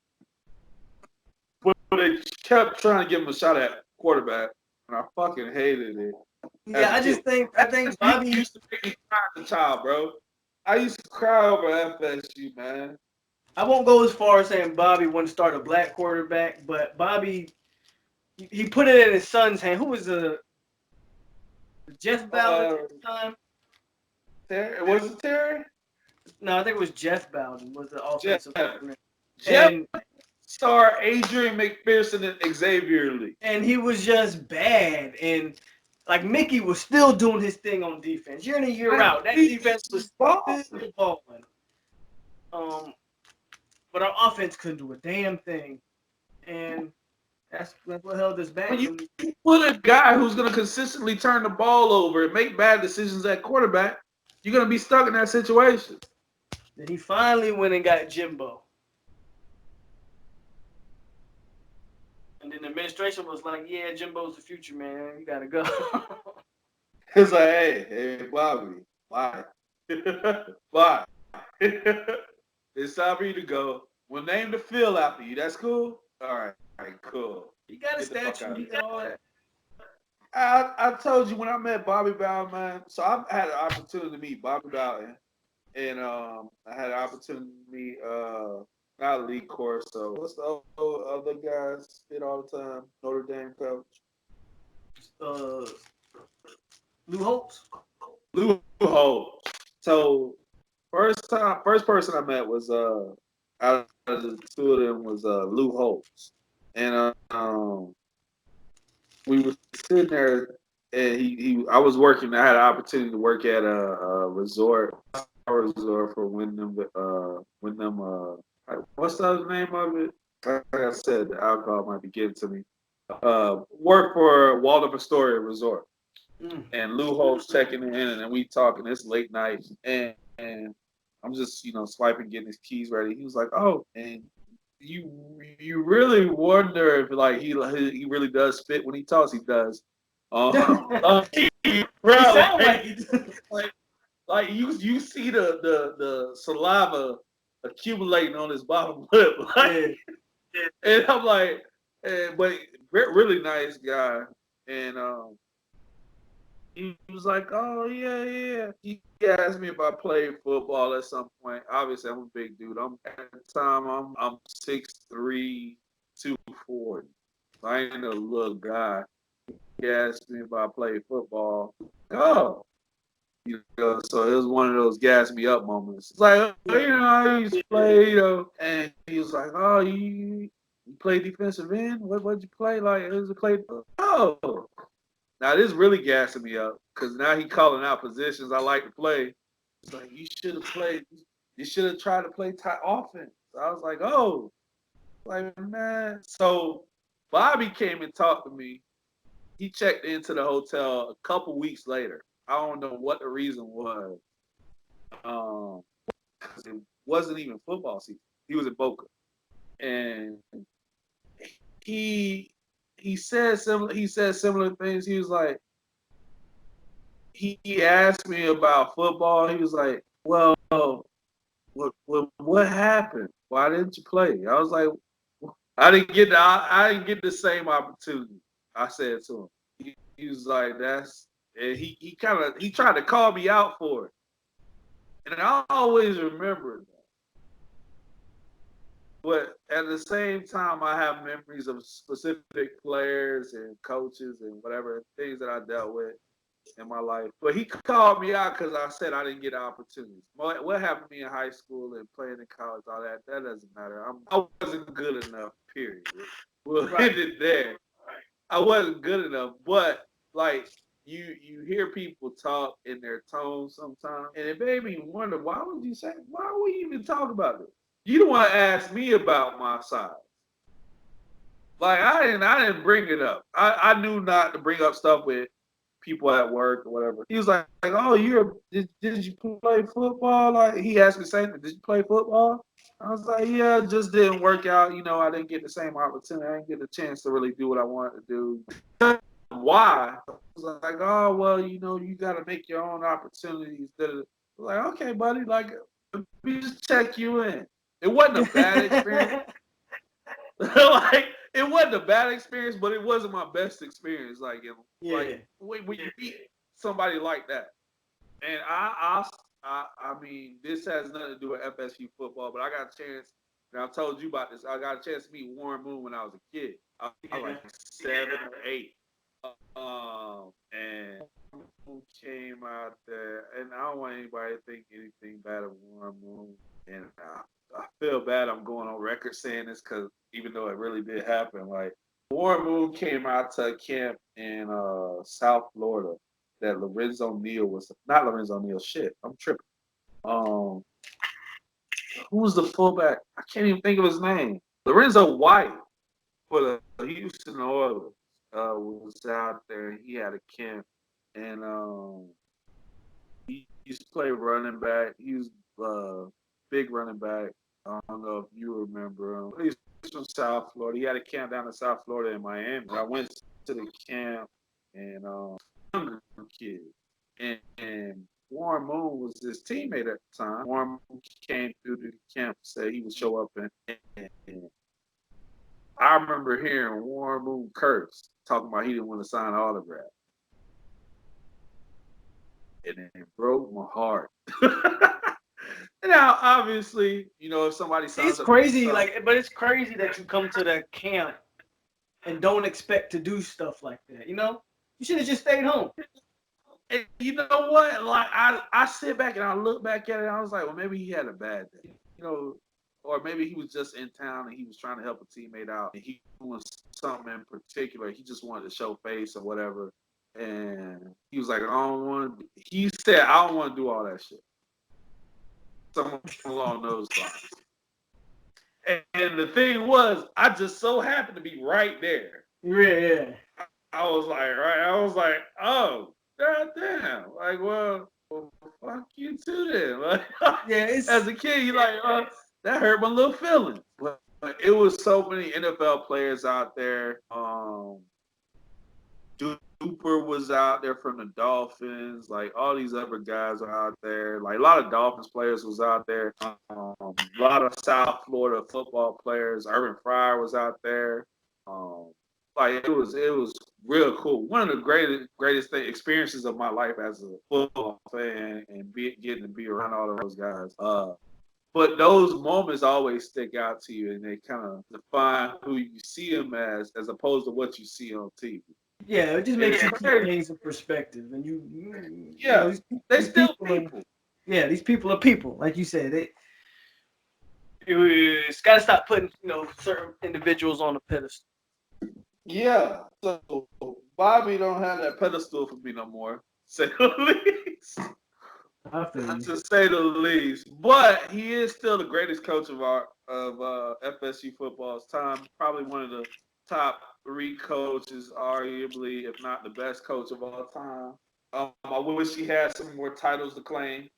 but they kept trying to give him a shot at quarterback, and I fucking hated it. Yeah, I think Bobby used to make me cry as a child, bro. I used to cry over FSU, man. I won't go as far as saying Bobby wouldn't start a black quarterback, but Bobby, he put it in his son's hand. Who was Jeff Bowden at the time? Was it Terry? No, I think it was Jeff Bowden was the offensive coordinator. Jeff Star Adrian McPherson and Xavier Lee. And he was just bad. And like Mickey was still doing his thing on defense. Year in and year out. That defense was still balling. But our offense couldn't do a damn thing. And that's what held us back. When you put a guy who's going to consistently turn the ball over and make bad decisions at quarterback, you're going to be stuck in that situation. Then he finally went and got Jimbo. And then the administration was like, yeah, Jimbo's the future, man. You got to go. It's like, hey, Bobby, why? Why? It's time for you to go. We'll name the field after you. That's cool? All right, cool. You got a statue. You got all that. I told you when I met Bobby Bowden, man. So I've had an opportunity to meet Bobby Bowden, and I had an opportunity to meet not a league course. So what's the other guys spit all the time? Notre Dame coach. Lou Holtz. Lou Holtz. So first person I met was out of the two of them was Lou Holtz, and we were sitting there, and I was working. I had an opportunity to work at a resort for Wyndham. What's the other name of it? Like I said, the alcohol might be getting to me. Work for Waldorf Astoria Resort. And Lou Holtz checking in, and we talking. It's late night, and I'm just swiping, getting his keys ready. He was like, "Oh, and you really wonder if like he really does spit when he talks. He does. He sound like you see the saliva accumulating on his bottom lip, like, and I'm like, but really nice guy, and he was like, "Oh yeah." He asked me if I played football at some point. Obviously, I'm a big dude. At the time I'm 6'3", 240. I ain't a little guy. He asked me if I played football. Oh, so it was one of those gas me up moments. It's like, I used to play, and he was like, "Oh, you play defensive end? What'd you play? Like, it was a play." Oh. Now this really gassing me up because now he calling out positions I like to play. It's like you should have played. You should have tried to play tight offense. I was like, oh, like man. So Bobby came and talked to me. He checked into the hotel a couple weeks later. I don't know what the reason was. 'Cause it wasn't even football season. He was in Boca, and he said similar. He said similar things. He was like. He asked me about football. He was like, "Well, what happened? Why didn't you play?" I was like, "I didn't get the same opportunity." I said to him. He was like, "That's," and he tried to call me out for it, and I always remember that. But at the same time, I have memories of specific players and coaches and whatever things that I dealt with in my life. But he called me out because I said I didn't get opportunities. What happened to me in high school and playing in college, all that doesn't matter. I wasn't good enough, period. We'll end it there. I wasn't good enough. But, like, you hear people talk in their tone sometimes, and it made me wonder, why would we even talk about this? You don't want to ask me about my size. Like, I didn't bring it up. I knew not to bring up stuff with people at work or whatever. He was like, "Oh, did you play football?" Like he asked me the same thing. Did you play football? I was like, "Yeah, it just didn't work out. I didn't get the same opportunity. I didn't get the chance to really do what I wanted to do." Why? I was like, "Oh, well, you got to make your own opportunities." I was like, "Okay, buddy. Like, let me just check you in." It wasn't a bad experience. Like it wasn't a bad experience, but it wasn't my best experience. Like when you meet somebody like that, and I mean, this has nothing to do with FSU football, but I got a chance. And I told you about this. I got a chance to meet Warren Moon when I was a kid. I was like 7 or 8, and Moon came out there, and I don't want anybody to think anything bad of Warren Moon. And I feel bad I'm going on record saying this because even though it really did happen, like Warren Moon came out to a camp in South Florida that Lorenzo Neal was not Lorenzo Neal. Shit, I'm tripping. Um, who was the fullback? I can't even think of his name. Lorenzo White for the Houston Oilers was out there. He had a camp, and he used to play running back. He was big running back. I don't know if you remember him. He's from South Florida. He had a camp down in South Florida in Miami. I went to the camp and younger kid. And Warren Moon was his teammate at the time. Warren Moon came through the camp and said he would show up and I remember hearing Warren Moon curse, talking about he didn't want to sign an autograph. And it broke my heart. Now, obviously, if somebody signs It's crazy, but it's crazy that you come to that camp and don't expect to do stuff like that. You should have just stayed home. And you know what? Like I sit back and I look back at it and I was like, well, maybe he had a bad day. Or maybe he was just in town and he was trying to help a teammate out and he was something in particular. He just wanted to show face or whatever. And he was like, he said, I don't want to do all that shit. Something along those lines. And the thing was, I just so happened to be right there. Yeah. I was like, oh, goddamn. Like, well, fuck you too then. Like, as a kid, you're like, that hurt my little feelings. But it was so many NFL players out there. Duper was out there from the Dolphins. Like, all these other guys are out there. Like, a lot of Dolphins players was out there. A lot of South Florida football players. Urban Fryer was out there. It was real cool. One of the greatest experiences of my life as a football fan and getting to be around all of those guys. But those moments always stick out to you, and they kind of define who you see them as opposed to what you see on TV. Yeah, it just makes you keep things in perspective, and they still people. These people are people, like you said. It's got to stop putting certain individuals on a pedestal. Yeah, so Bobby don't have that pedestal for me no more. Say the least. To say the least, but he is still the greatest coach of FSU football's time. Probably one of the top 3 coaches, arguably, if not the best coach of all time. I wish he had some more titles to claim,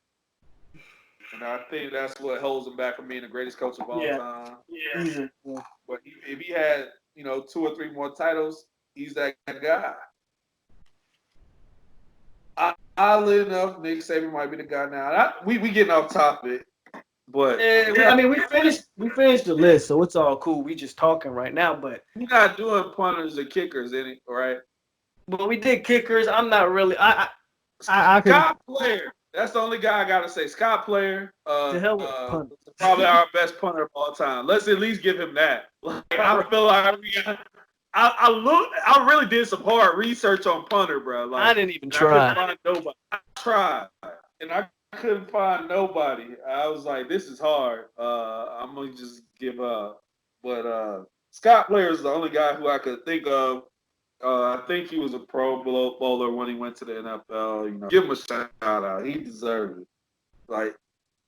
and I think that's what holds him back from being the greatest coach of all time. Yeah. But if he had 2 or 3 more titles, he's that guy. Oddly enough, Nick Saban might be the guy now. We getting off topic, but we finished the list, so it's all cool. We just talking right now, but we're not doing punters or kickers, right? But we did kickers. I'm not really. Scott Player. That's the only guy I gotta say. Scott Player. Probably our best punter of all time. Let's at least give him that. I feel like I really did some hard research on punter, bro. I didn't even try. I couldn't find nobody. I tried, and I couldn't find nobody. I was like, this is hard. I'm gonna just give up. But Scott Player is the only guy who I could think of. I think he was a Pro Bowler when he went to the NFL. Give him a shout out. He deserved it. Like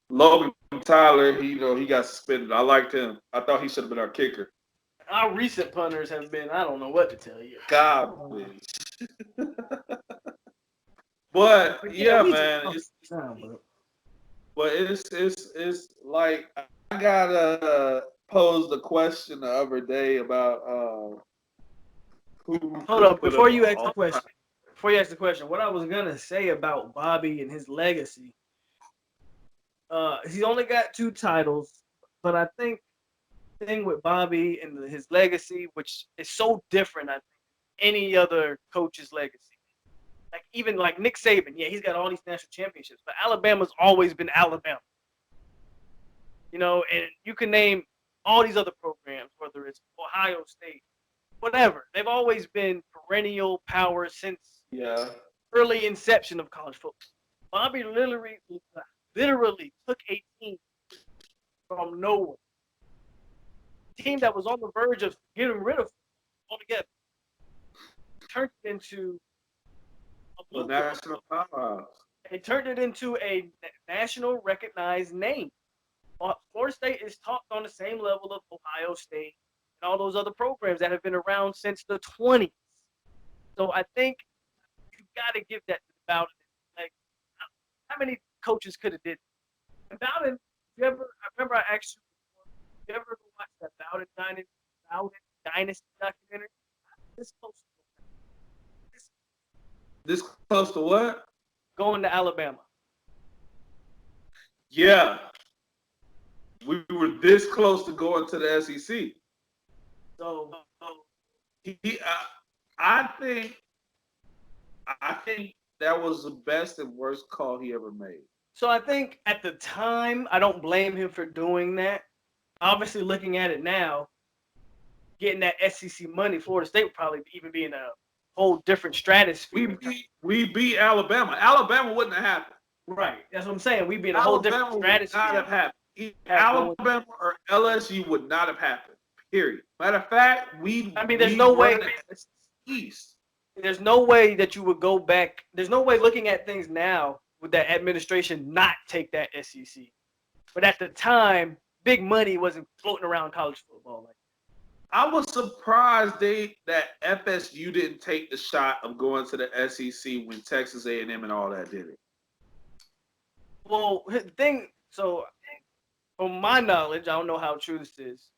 Logan Tyler, he got suspended. I liked him. I thought he should have been our kicker. Our recent punters have been, I don't know what to tell you. God, but yeah, man. But it's like I gotta pose the question the other day about Hold up, before you ask the question, what I was gonna say about Bobby and his legacy. He's only got 2 titles, but I think the thing with Bobby and his legacy, which is so different than any other coach's legacy. Like even like Nick Saban, he's got all these national championships, but Alabama's always been Alabama. And you can name all these other programs, whether it's Ohio State, whatever. They've always been perennial power since early inception of college football. Bobby literally took a team from nowhere. Team that was on the verge of getting rid of altogether turned it into a The blueprint. national powerhouse. It turned it into a national recognized name. Florida State is talked on the same level of Ohio State and all those other programs that have been around since the 20s. So I think you got to give that to Bowden. Like, how many coaches could have did? And Bowden, I remember I asked you, you ever watch that Bowden Dynasty documentary? This close to This close to what? going to Alabama. Yeah. We were this close to going to the SEC. So I think that was the best and worst call he ever made. So I think at the time, I don't blame him for doing that. Obviously, looking at it now, getting that SEC money, Florida State would probably even be in a whole different stratosphere. We beat Alabama. Alabama wouldn't have happened. Right. That's what I'm saying. We'd be in a whole different stratosphere. Would not have happened. Alabama or LSU would not have happened. Period. Matter of fact, there's no way. East. There's no way that you would go back. There's no way looking at things now would that administration not take that SEC. But at the time, big money wasn't floating around college football. Like, I was surprised that FSU didn't take the shot of going to the SEC when Texas A&M and all that did it. Well, the thing, so from my knowledge, I don't know how true this is.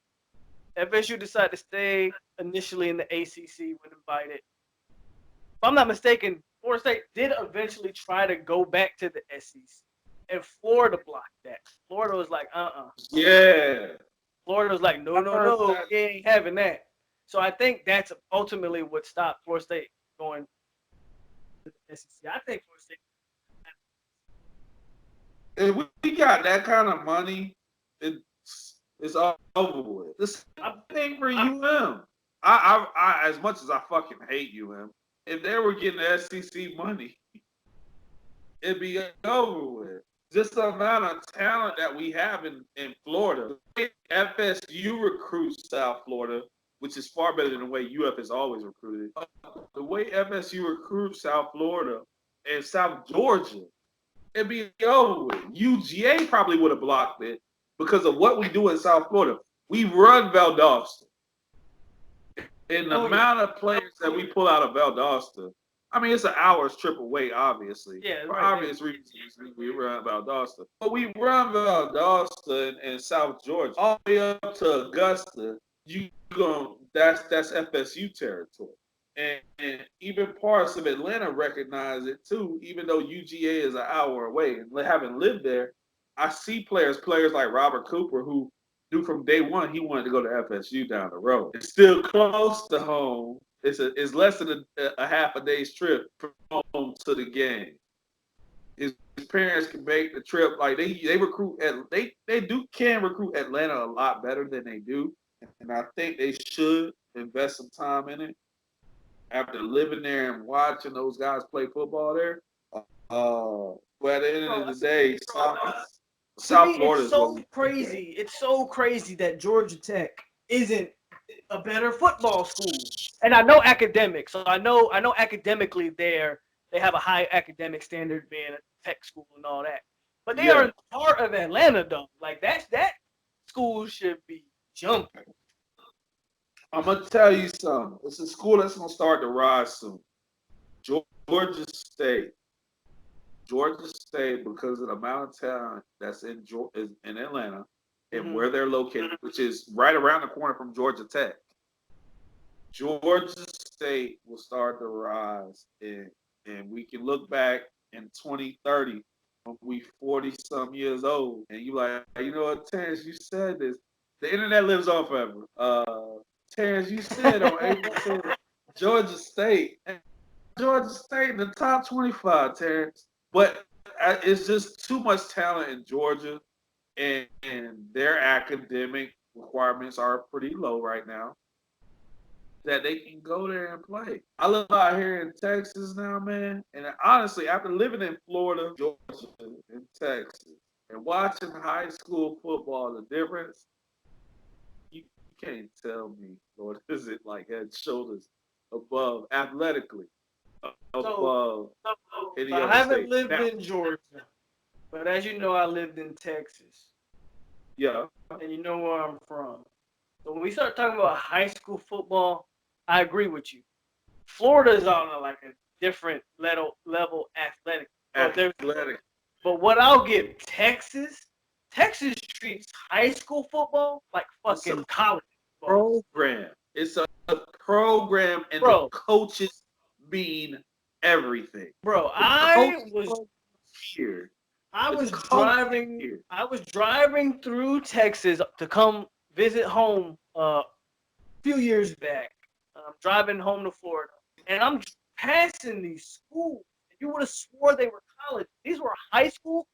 FSU decided to stay initially in the ACC when invited. If I'm not mistaken, Florida State did eventually try to go back to the SEC, and Florida blocked that. Florida was like, Yeah. Florida was like, no, we ain't having that. So I think that's ultimately what stopped Florida State going to the SEC. I think Florida State. If we got that kind of money, it's all over with. This thing for UM. I as much as I fucking hate UM, if they were getting the SEC money, it'd be over with. Just the amount of talent that we have in Florida. FSU recruits South Florida, which is far better than the way UF has always recruited. The way FSU recruits South Florida and South Georgia, it'd be over with. UGA probably would have blocked it because of what we do in South Florida. We run Valdosta. And the amount of players that we pull out of Valdosta, I mean, it's an hour's trip away, obviously. Yeah, for right, obvious reasons, we run Valdosta. But we run Valdosta in South Georgia all the way up to Augusta. That's FSU territory. And even parts of Atlanta recognize it too, even though UGA is an hour away. And having lived there, I see players like Robert Cooper, who knew from day one he wanted to go to FSU down the road. It's still close to home. It's less than a half a day's trip from home to the game. His parents can make the trip. Like they recruit they can recruit Atlanta a lot better than they do, and I think they should invest some time in it. After living there and watching those guys play football there, but at the end of the day, South Florida is so crazy. It's so crazy that Georgia Tech isn't a better football school. And I know academics, so I know academically they have a high academic standard being a tech school and all that. But they are part of Atlanta though. Like that school should be jumping. I'm gonna tell you something. It's a school that's gonna start to rise soon. Georgia State. Georgia State, because of the amount of talent that's in Atlanta and where they're located, which is right around the corner from Georgia Tech. Georgia State will start to rise, and we can look back in 2030 when we 40-some years old, and you like, you know what, Terrance, you said this. The internet lives on forever. Terrance, you said on April 10th, Georgia State in the top 25, Terrance. But it's just too much talent in Georgia, and their academic requirements are pretty low right now, that they can go there and play. I live out here in Texas now, man. And honestly, after living in Florida, Georgia, and Texas, And watching high school football, the difference, you can't tell me, Lord, is it like head shoulders above athletically above any I other haven't state. lived Now, in Georgia, but as you know, I lived in Texas, yeah, and you know where I'm from. So when we start talking about high school football, I agree with you. Florida is on like a different level athletic. athletic But what I'll give Texas treats high school football like It's a fucking college football. program. It's a program, and the Bro, coaches mean everything. bro, The coaches here. I The was coaches driving here. I was driving through Texas to come visit home a few years back. I'm driving home to Florida, and I'm passing these schools. You would have swore they were college. These were high school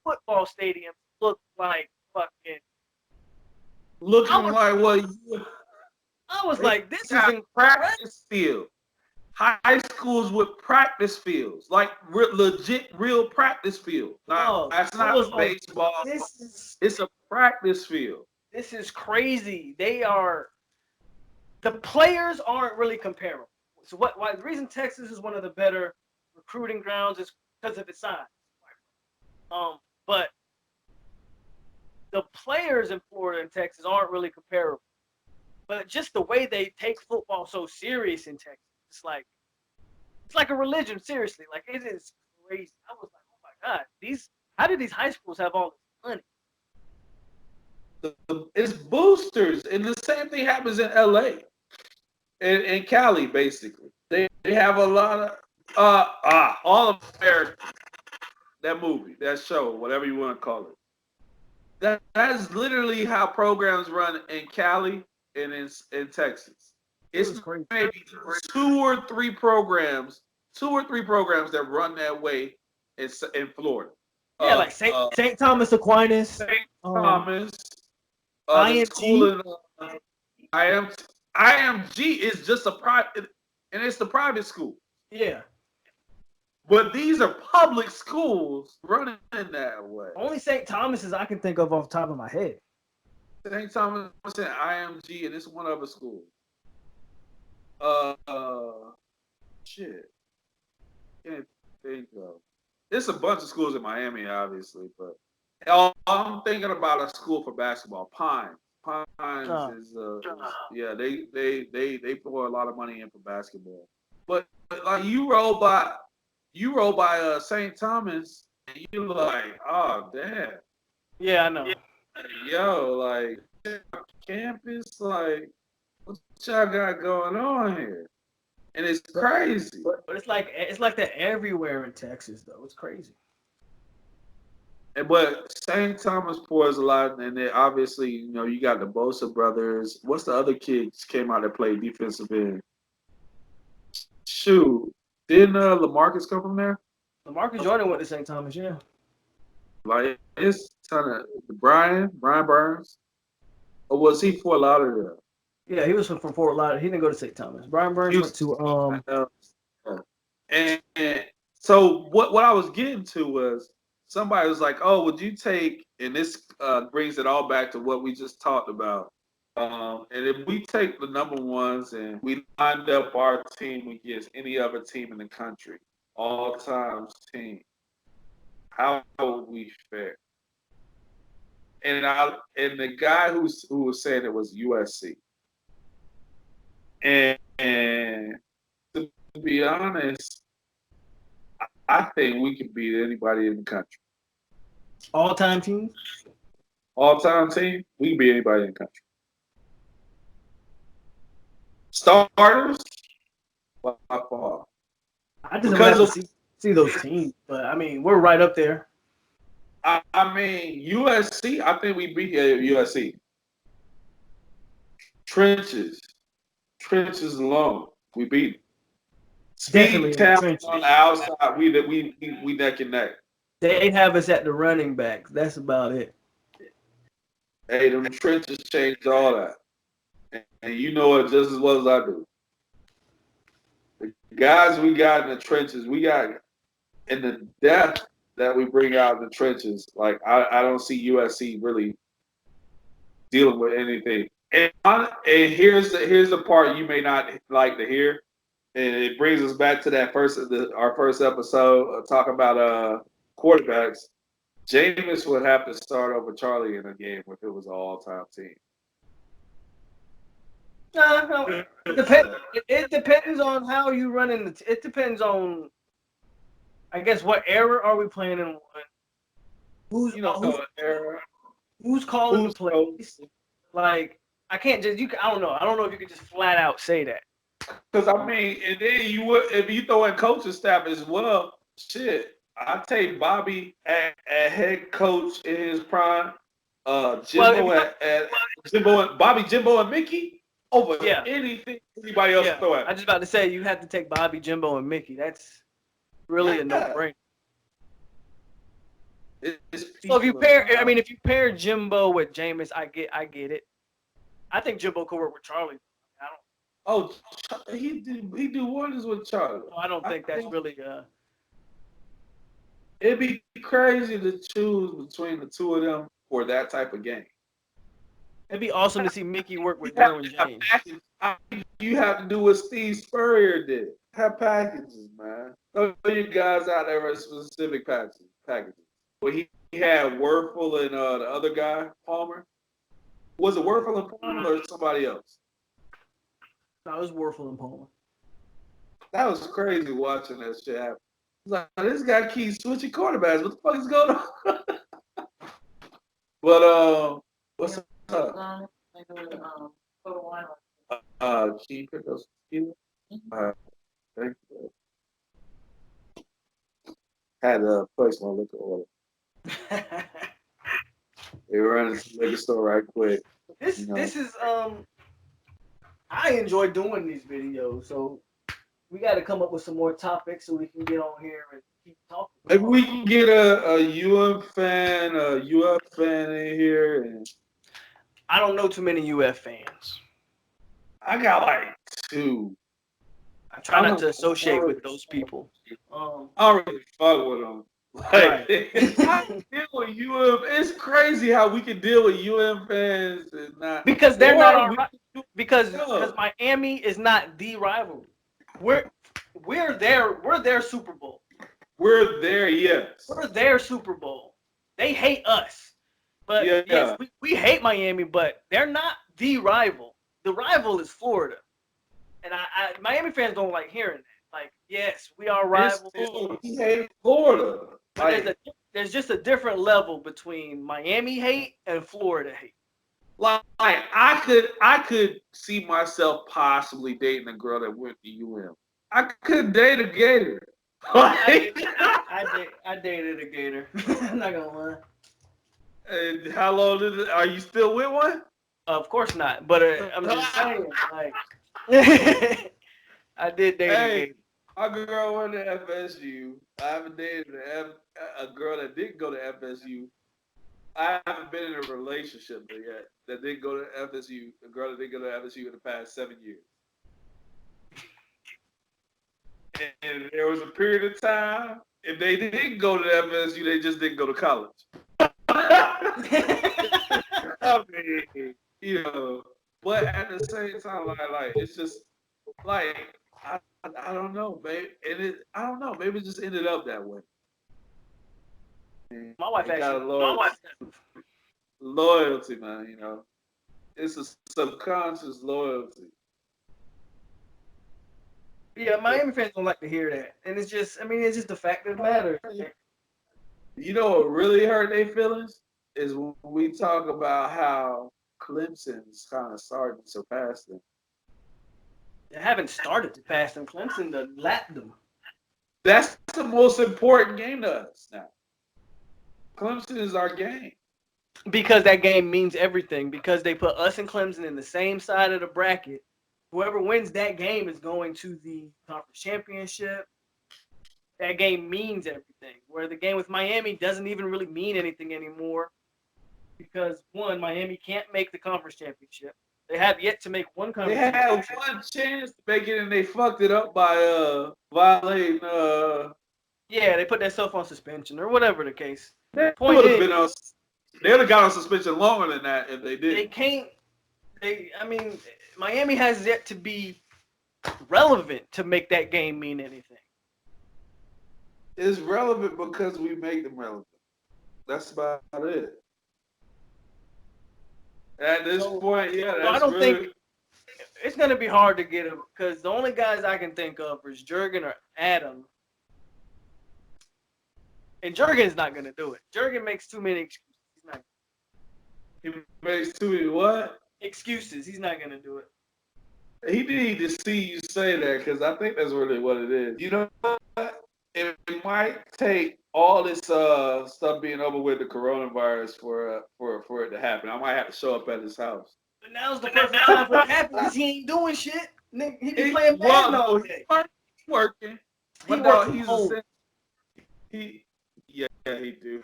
football stadiums. Looked like fucking. Looking was- like what I was they like, this is got incredible. practice field. High schools with practice fields, like legit real practice field. Oh, That's I was not like, baseball. this It's a practice field. is crazy. The players aren't really comparable. So why the reason Texas is one of the better recruiting grounds is because of its size. But the players in Florida and Texas aren't really comparable. But just the way they take football so serious in Texas, it's like a religion. Seriously, like it is crazy. I was like, oh my god, how do these high schools have all this money? It's boosters, and the same thing happens in LA and Cali. Basically, they have a lot of All American. That movie, that show, whatever you want to call it. That's literally how programs run in Cali and in Texas. It's Crazy. maybe two or three programs that run that way in Florida. Yeah, like St. Thomas Aquinas, St. Thomas, the IMG. school in IMG is just a private, and it's the private school. Yeah. But these are public schools running that way. Only St. Thomas's I can think of off the top of my head. St. Thomas and IMG, and it's one other school. Shit. Can't think of. There's a bunch of schools in Miami, obviously, but I'm thinking about a school for basketball. Pines is yeah, they pour a lot of money in for basketball. But like you roll by St. Thomas, and you're like, oh damn. Yeah, I know. Yo, like campus, like what y'all got going on here? And it's crazy. But it's like that everywhere in Texas though. It's crazy. But St. Thomas pours a lot, and then obviously, you got the Bosa brothers. What's the other kids came out that played defensive end? Shoot, didn't LaMarcus come from there? LaMarcus Jordan went to St. Thomas, yeah. Like it's kind of Brian Burns, or was he Fort Lauderdale? Yeah, he was from Fort Lauderdale. He didn't go to St. Thomas. Brian Burns went to And so what I was getting to was somebody was like, "Oh, would you take?" And this brings it all back to what we just talked about. And if we take the number ones and we lined up our team against any other team in the country, all times team, how would we fare? And the guy who was saying it was USC. And to be honest, I think we can beat anybody in the country. all-time teams. All-time team, we can beat anybody in the country. Starters, by far. I just have to see those teams, but I mean, we're right up there. I mean, USC, I think we beat USC. Trenches alone, we beat them. Definitely Speed, on the outside, we neck and neck. They have us at the running backs. That's about it. Hey, them trenches changed all that. And you know it just as well as I do. The guys we got in the trenches, we got in the depth that we bring out in the trenches. Like I don't see USC really dealing with anything. And here's the part you may not like to hear, and it brings us back to that our first episode talking about quarterbacks. Jameis would have to start over Charlie in a game if it was an all-time team. No, it depends on how you run in it depends on, I guess, what era are we playing in? Who's calling the plays? Like, I can't just I don't know. I don't know if you could just flat out say that. Because I mean, and then you would if you throw in coaching staff as well. Shit, I take Bobby at head coach in his prime. Jimbo and Mickey over anything anybody else throw at. I just about to say you have to take Bobby, Jimbo, and Mickey. That's really a no-brainer. So if you pair Jimbo with Jameis, I get it. I think Jimbo could work with Charlie. He do wonders with Charlie. I don't think that's really. It'd be crazy to choose between the two of them for that type of game. It'd be awesome to see Mickey work with Derwin James. You have to do what Steve Spurrier did. Have packages, man. Throw you guys out there with specific packages. Well, he had Werfel and the other guy, Palmer. Was it Werfel and Palmer or somebody else? No, it was Werfel and Palmer. That was crazy watching that shit happen. Like, this guy keeps switching quarterbacks. What the fuck is going on? But what's up? Can you pick up some thank you. Had to place my liquor order. They were running to the liquor store right quick. This is I enjoy doing these videos, so we got to come up with some more topics so we can get on here and keep talking. Maybe we can get a UF fan in here. And I don't know too many UF fans. I got like 2. I try not to associate with those people. I don't really fuck with them. Like, I deal with UM. It's crazy how we can deal with UM fans and not because they're not our because Miami is not the rivalry. We're their Super Bowl. We're there, yes. We're their Super Bowl. They hate us, but yes, we hate Miami, but they're not the rival. The rival is Florida, and Miami fans don't like hearing that. Like, yes, we are rivals. We hate Florida. But there's just a different level between Miami hate and Florida hate. Like I could see myself possibly dating a girl that went to UM. I could date a Gator. I dated a Gator. I'm not gonna lie. And how long are you still with one? Of course not. But I'm just saying, like, I did date a Gator. My girl went to FSU. I haven't dated a girl that didn't go to FSU. I haven't been in a relationship yet that didn't go to FSU. A girl that didn't go to FSU in the past 7 years. And there was a period of time, if they didn't go to FSU, they just didn't go to college. I mean, but at the same time, like it's just like I don't know, babe. I don't know. Maybe it just ended up that way. My wife actually. Loyalty, man. It's a subconscious loyalty. Yeah, Miami fans don't like to hear that, and it's just the fact of the matter. You know what really hurt their feelings is when we talk about how Clemson's kind of starting to surpass them. They haven't started to pass them. Clemson to lap them. That's the most important game to us now. Clemson is our game. Because that game means everything. Because they put us and Clemson in the same side of the bracket. Whoever wins that game is going to the conference championship. That game means everything. Where the game with Miami doesn't even really mean anything anymore. Because, one, Miami can't make the conference championship. They have yet to make one conference championship. They had one chance to make it, and they fucked it up by violating Yeah, they put themselves on suspension or whatever the case. They Point would have is, been on. They'd have got on suspension longer than that if they they did. can't. I mean, Miami has yet to be relevant to make that game mean anything. It's relevant because we make them relevant. That's about it. At this point, yeah, So I that's don't really. think it's gonna be hard to get him because the only guys I can think of is Jurgen or Adam. And Jurgen's not gonna do it. Jurgen makes too many excuses. He's not He makes too many what? excuses. He's not gonna do it. He need to see you say that because I think that's really what it is. You know what? It might take all this stuff being over with the coronavirus for it to happen. I might have to show up at his house. But now's the perfect time for it to happen because he ain't doing shit. Nigga, he be playing Madden all day. He's working. He But works no, from he's home. yeah, he do.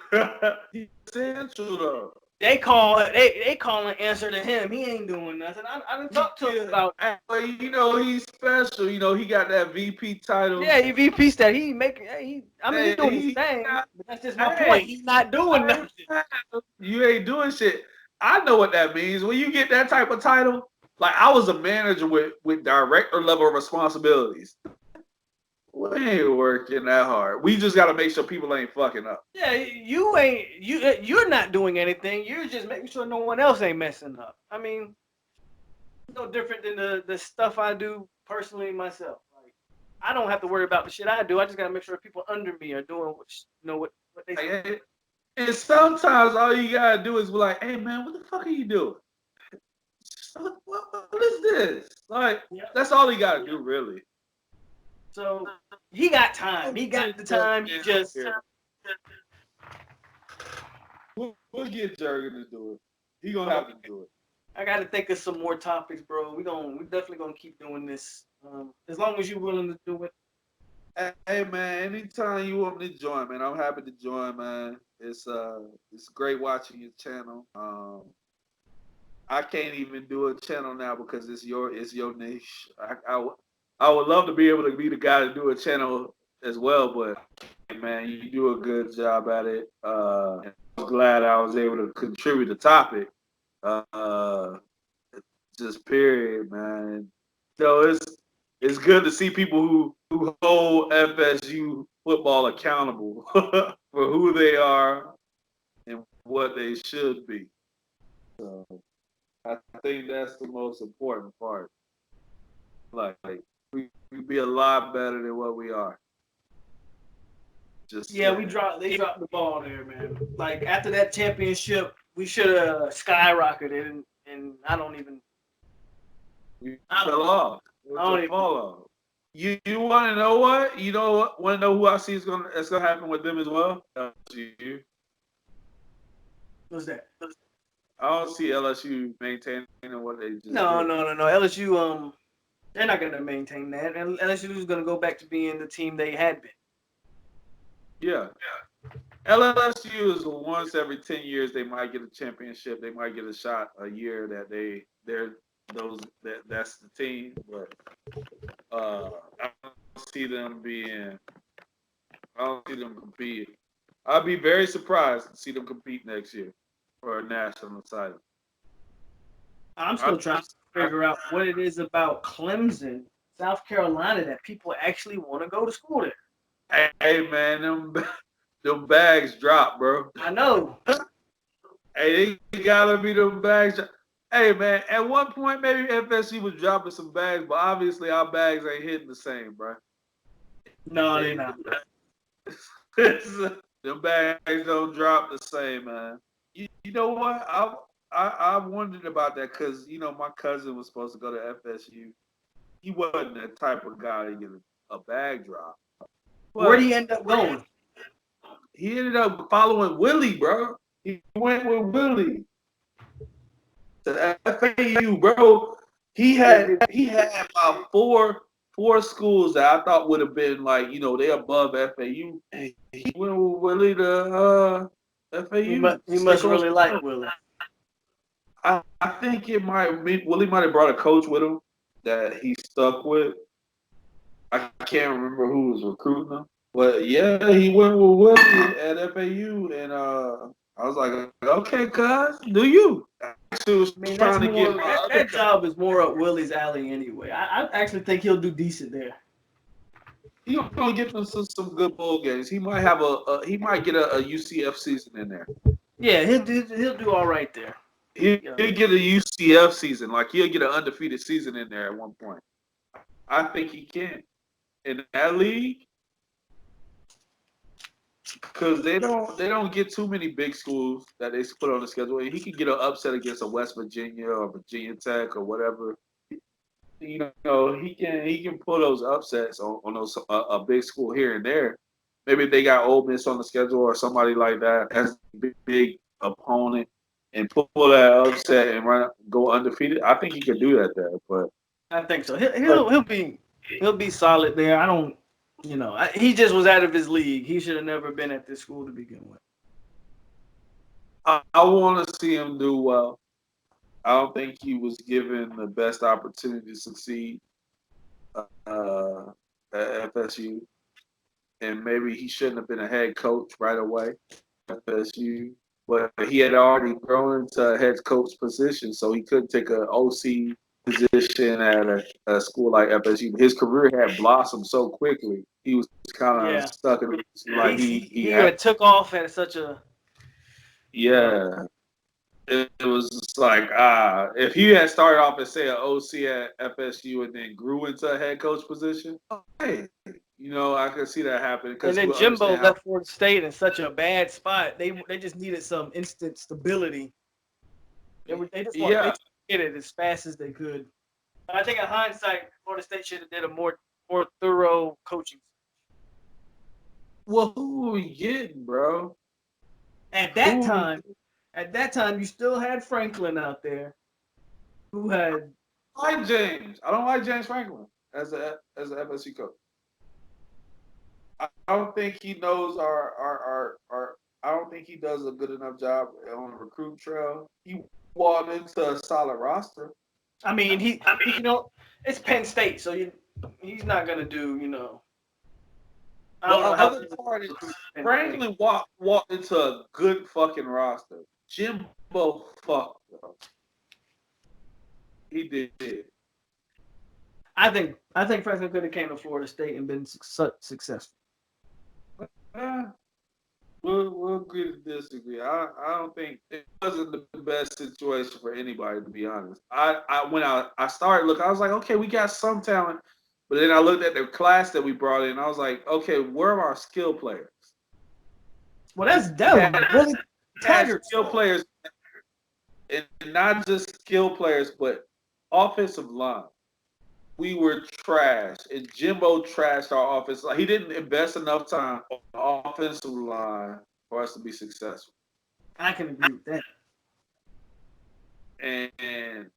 He's essential though. They call and answer to him. He ain't doing nothing. I done talked to him about. Well, you know, he's special. You know, he got that VP title. Yeah, he VP stat. He making. He's doing his thing. But that's just my point. He's not doing nothing. You ain't doing shit. I know what that means. When you get that type of title, like I was a manager with director level responsibilities. We ain't working that hard. We just got to make sure people ain't fucking up. Yeah, you're not doing anything. You're just making sure no one else ain't messing up. I mean, it's no different than the stuff I do personally myself. Like, I don't have to worry about the shit I do. I just gotta make sure people under me are doing what they say. And sometimes all you gotta do is be like, "Hey man, what the fuck are you doing? What is this?" Like, that's all he gotta do, really. So he got time. He got the time. He just. We'll get Jurgen to do it. He gonna have to do it. I got to think of some more topics, bro. We definitely gonna keep doing this. As long as you're willing to do it. Hey man, anytime you want me to join, man, I'm happy to join, man. It's great watching your channel. I can't even do a channel now because it's your niche. I would love to be able to be the guy to do a channel as well, but man, you do a good job at it. I'm glad I was able to contribute the topic. Just period, man. So it's good to see people who hold FSU football accountable for who they are and what they should be. So I think that's the most important part. Like we be a lot better than what we are. Just Yeah, they dropped the ball there, man. Like after that championship, we should have skyrocketed, and I don't even. We fell off. Fall off. You want to know what? You know what? Want to know who I see is gonna happen with them as well? LSU. What's that? I don't see LSU maintaining what they just. No. did. LSU, they're not gonna maintain that, and LSU is gonna go back to being the team they had been. Yeah. LSU is once every 10 years they might get a championship. They might get a shot a year that that's the team. But I don't see them competing. I'd be very surprised to see them compete next year for a national title. I'm still trying to figure out what it is about Clemson, South Carolina, that people actually want to go to school there. Hey man, them bags drop, bro. I know. Hey, they gotta be them bags. Hey man, at one point maybe FSU was dropping some bags, but obviously our bags ain't hitting the same, bro. No, they're not. Them bags don't drop the same, man. You know what? I wondered about that because my cousin was supposed to go to FSU. He wasn't the type of guy to get a bag drop. Where did he end up going? He ended up following Willie, bro. He went with Willie to FAU, bro. He had about four schools that I thought would have been like, they above FAU. And he went with Willie to FAU. He must really like Willie. I think Willie might have brought a coach with him that he stuck with. I can't remember who was recruiting him. But yeah, he went with Willie at FAU, and I was like, okay, cuz, do you? I actually was I mean, that's trying to get more my other that job is more up Willie's alley anyway. I actually think he'll do decent there. He gonna get them some good bowl games. He might have he might get a UCF season in there. Yeah, he'll do all right there. He'll Yeah. get a UCF season, like he'll get an undefeated season in there at one point. I think he can in that league because they don't get too many big schools that they put on the schedule. And he could get an upset against a West Virginia or Virginia Tech or whatever. You know, he can pull those upsets on those a big school here and there. Maybe if they got Ole Miss on the schedule or somebody like that as a big opponent and pull that upset and go undefeated. I think he could do that there. But I think so. He'll be solid there. I don't, he just was out of his league. He should have never been at this school to begin with. I want to see him do well. I don't think he was given the best opportunity to succeed at FSU, and maybe he shouldn't have been a head coach right away at FSU. But he had already grown into a head coach position, so he couldn't take an OC position at a school like FSU. His career had blossomed so quickly; he was kind of Yeah. stuck in like he had took off at such a yeah. It was just like if he had started off as say an OC at FSU and then grew into a head coach position, hey, I could see that happening And because then he would Jimbo understand how. left Florida State in such a bad spot. They just needed some instant stability. They just want Yeah, to get it as fast as they could. I think in hindsight, Florida State should have did a more thorough coaching. well, who are we getting, bro? At Who that are we time, you still had Franklin out there, who had I like James. I don't like James Franklin as an FSU coach. I don't think he knows our. I don't think he does a good enough job on the recruit trail. He walked into a solid roster. I mean, it's Penn State, so he's not gonna do, I The don't know how. other part is Franklin walked into a good fucking roster. Jimbo fucked up. He did. I think Franklin could have came to Florida State and been successful. Eh, we'll agree to disagree. I don't think it wasn't the best situation for anybody, to be honest. When I started looking, I was like, okay, we got some talent. But then I looked at the class that we brought in. I was like, okay, where are our skill players? Well, that was really Tiger skill players, and not just skill players, but offensive line. We were trash, and Jimbo trashed our offense. Like he didn't invest enough time on the offensive line for us to be successful. I can agree with that. And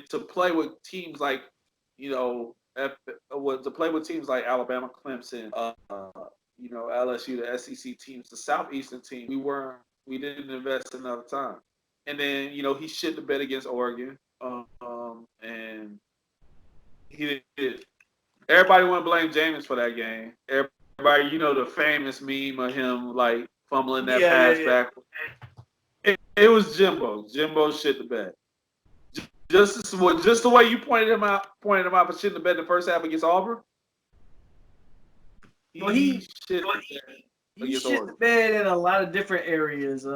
to play with teams like, to play with teams like Alabama, Clemson, LSU, the SEC teams, the Southeastern team, we didn't invest enough time. And then he shit the bed against Oregon, and he did. Everybody want to blame Jameis for that game. Everybody, the famous meme of him like fumbling that pass back. It was Jimbo. Jimbo shit the bed. Just the way you pointed him out for shitting the bed in the first half against Auburn. He shit the bed in a lot of different areas.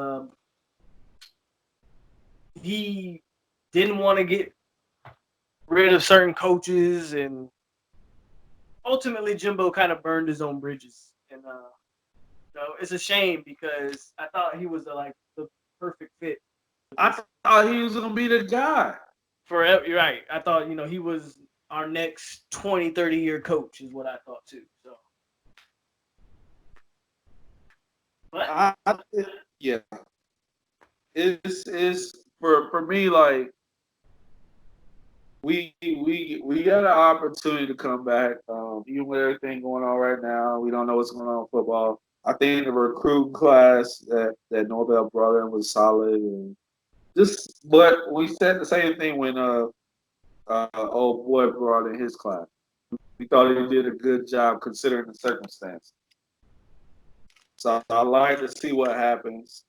He didn't want to get rid of certain coaches, and ultimately Jimbo kind of burned his own bridges. And it's a shame because I thought he was the perfect fit. I thought he was gonna be the guy. You're right. I thought he was our next 20, 30-year coach is what I thought too. So, but yeah, it's for me like we got an opportunity to come back. Even with everything going on right now, we don't know what's going on in football. I think the recruit class that Norvell brought in was solid, and but we said the same thing when old boy brought in his class. We thought he did a good job considering the circumstances. So I like to see what happens.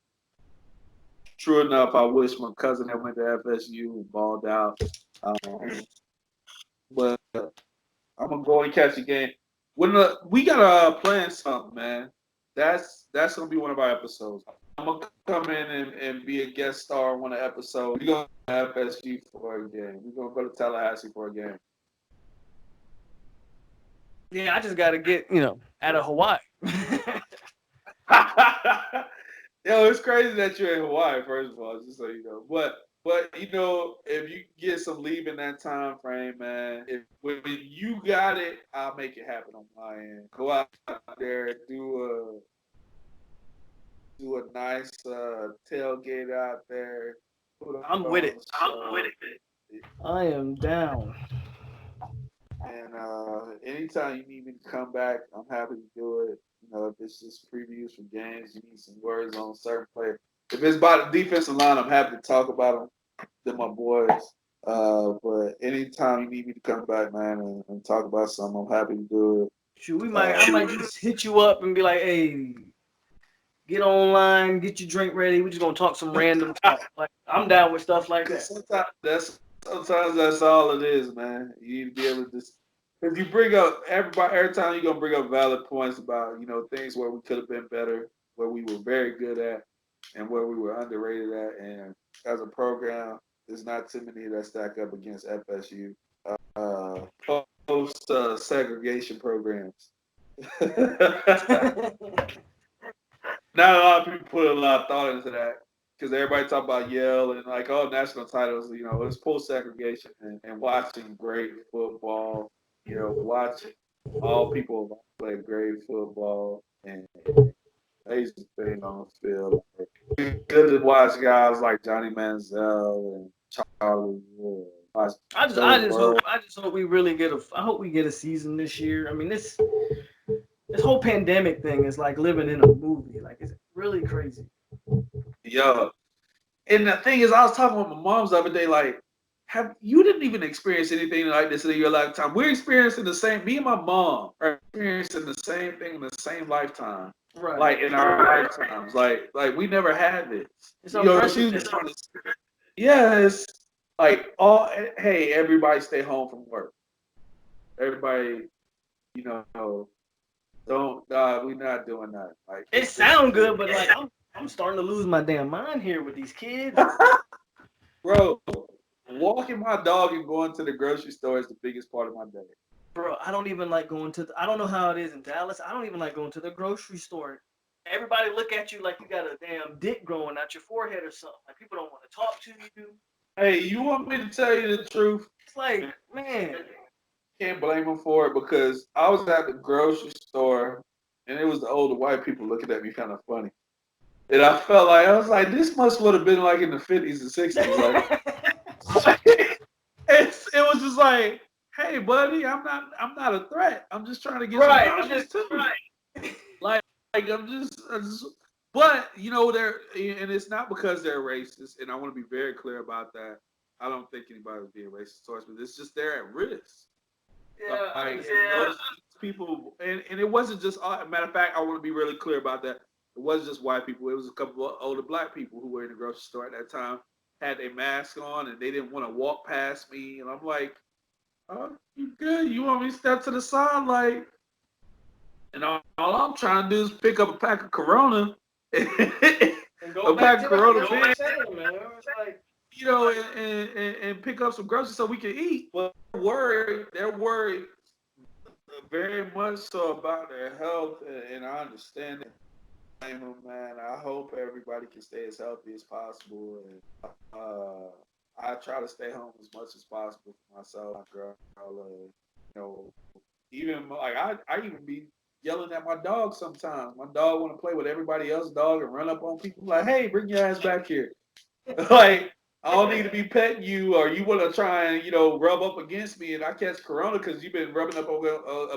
True enough, I wish my cousin had went to FSU and balled out. But I'm gonna go and catch a game. We gotta plan something, man. That's gonna be one of our episodes. I'm gonna come in and be a guest star on one of the episodes. We're gonna go to FSU for a game. We're gonna go to Tallahassee for a game. Yeah, I just gotta get out of Hawaii. Yo, it's crazy that you're in Hawaii, first of all, just so you know. But if you get some leave in that time frame, man, when you got it, I'll make it happen on my end. Go out there, do a nice tailgate out there. I'm with it. I am down. And anytime you need me to come back, I'm happy to do it. If it's just previews for games, you need some words on certain players. If it's about the defensive line, I'm happy to talk about them. They're my boys. But anytime you need me to come back, man, and talk about something, I'm happy to do it. Shoot, I might just hit you up and be like, hey, get online, get your drink ready. We're just gonna talk some random talk. Like, I'm down with stuff like that. Sometimes that's all it is, man. You need to be able to just, because you bring up every time you're gonna bring up valid points about things where we could have been better, where we were very good at, and where we were underrated at. And as a program, there's not too many that stack up against FSU. Post segregation programs. Not a lot of people put a lot of thought into that because everybody talk about Yale and like, oh, national titles. It's post segregation and watching great football. Watching all people play great football and amazing thing on the field. It's good to watch guys like Johnny Manziel and Charlie Wood. I just hope we really I hope we get a season this year. I mean, this whole pandemic thing is like living in a movie. Like, it's really crazy. Yo, and the thing is, I was talking with my moms the other day. Like, you didn't even experience anything like this in your lifetime? We're experiencing the same. Me and my mom are experiencing the same thing in the same lifetime. Right. Like in our lifetimes. Like we never had this. It's unprecedented. Yes. Like hey, everybody stay home from work. Everybody, don't we're not doing that. Like it sounds good, but like I'm starting to lose my damn mind here with these kids. Bro, walking my dog and going to the grocery store is the biggest part of my day. Bro, I don't even like going I don't know how it is in Dallas. I don't even like going to the grocery store. Everybody look at you like you got a damn dick growing out your forehead or something. Like, people don't want to talk to you. Hey, you want me to tell you the truth? It's like, man. Can't blame them for it because I was at the grocery store and it was the older white people looking at me kind of funny. And I felt like, I was like, this must would have been like in the 50s and 60s. Like, it was just like, hey, buddy, I'm not a threat. I'm just trying to get some groceries too. Right. Like I'm just, but and it's not because they're racist, and I want to be very clear about that. I don't think anybody's being racist towards me. It's just they're at risk. Yeah, those people, and it wasn't just. Matter of fact, I want to be really clear about that. It wasn't just white people. It was a couple of older black people who were in the grocery store at that time, had their mask on, and they didn't want to walk past me. And I'm like, "Oh, you good? You want me to step to the side, like?" And all I'm trying to do is pick up a pack of Corona. And go back to Corona, man. Like, and pick up some groceries so we can eat. But they're worried very much so about their health, and I understand it. Man, I hope everybody can stay as healthy as possible, and I try to stay home as much as possible for myself, my girl. Even like I even be yelling at my dog sometimes. My dog want to play with everybody else's dog and run up on people like, "Hey, bring your ass back here!" Like, I don't need to be petting you, or you want to try and rub up against me, and I catch Corona because you've been rubbing up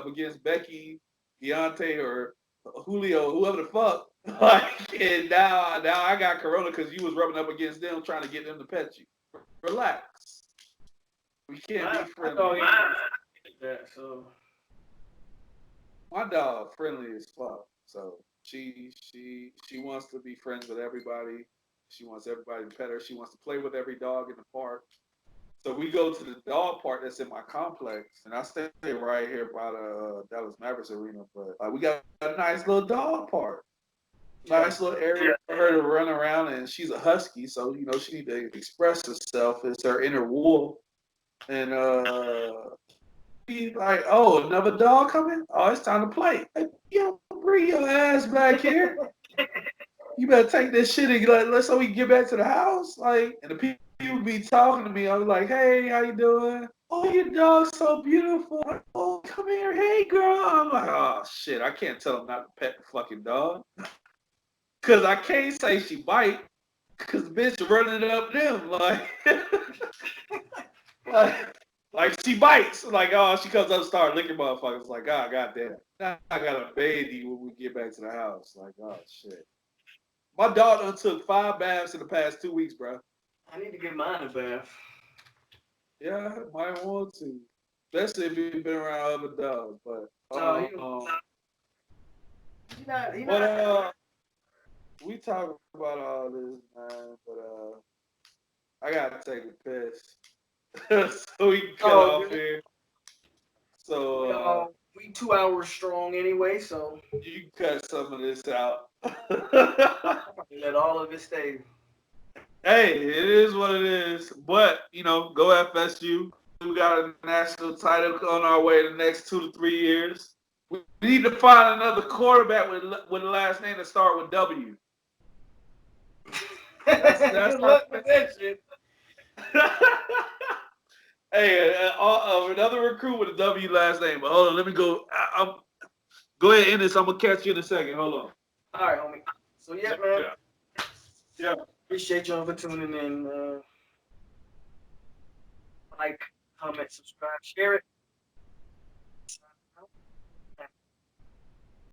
against Becky, Deontay, or Julio, whoever the fuck. Like, and now I got Corona because you was rubbing up against them, trying to get them to pet you. Relax. We can't be friendly. That, so My dog friendly as fuck. So she wants to be friends with everybody. She wants everybody to pet her. She wants to play with every dog in the park. So we go to the dog park that's in my complex, and I stay right here by the Dallas Mavericks arena. But we got a nice little dog park, nice little area for her to run around. And she's a husky, so she need to express herself. It's her inner wolf, and be like, oh, another dog coming? Oh, it's time to play. Like, bring your ass back here. You better take this shit and let's so we can get back to the house. Like, and the people be talking to me. I'm like, hey, how you doing? Oh, your dog's so beautiful. Oh, come here, hey girl. I'm like, oh shit, I can't tell them not to pet the fucking dog. Cause I can't say she bite. Cause bitch running up them like, like, like she bites. Like, oh, she comes up and start licking motherfuckers. Like, oh, goddamn. Now I gotta bathe you when we get back to the house. Like, oh shit. My dog done took 5 baths in the past 2 weeks, bro. I need to get mine a bath. Yeah, might want to. Especially if you've been around other dogs. But we talk about all this, man. But I gotta take a piss, so we can cut off here. So we 2 hours strong anyway, so you can cut some of this out. let all of it stay. Hey, it is what it is. But go FSU. We got a national title on our way in the next 2 to 3 years. We need to find another quarterback with the last name that start with W. That's Good luck with that shit. Hey, another recruit with a W last name. But hold on, let me go. Go ahead and end this. I'm gonna catch you in a second. Hold on. All right, homie. So man. Yeah. Appreciate y'all for tuning in. Like, comment, subscribe, share it.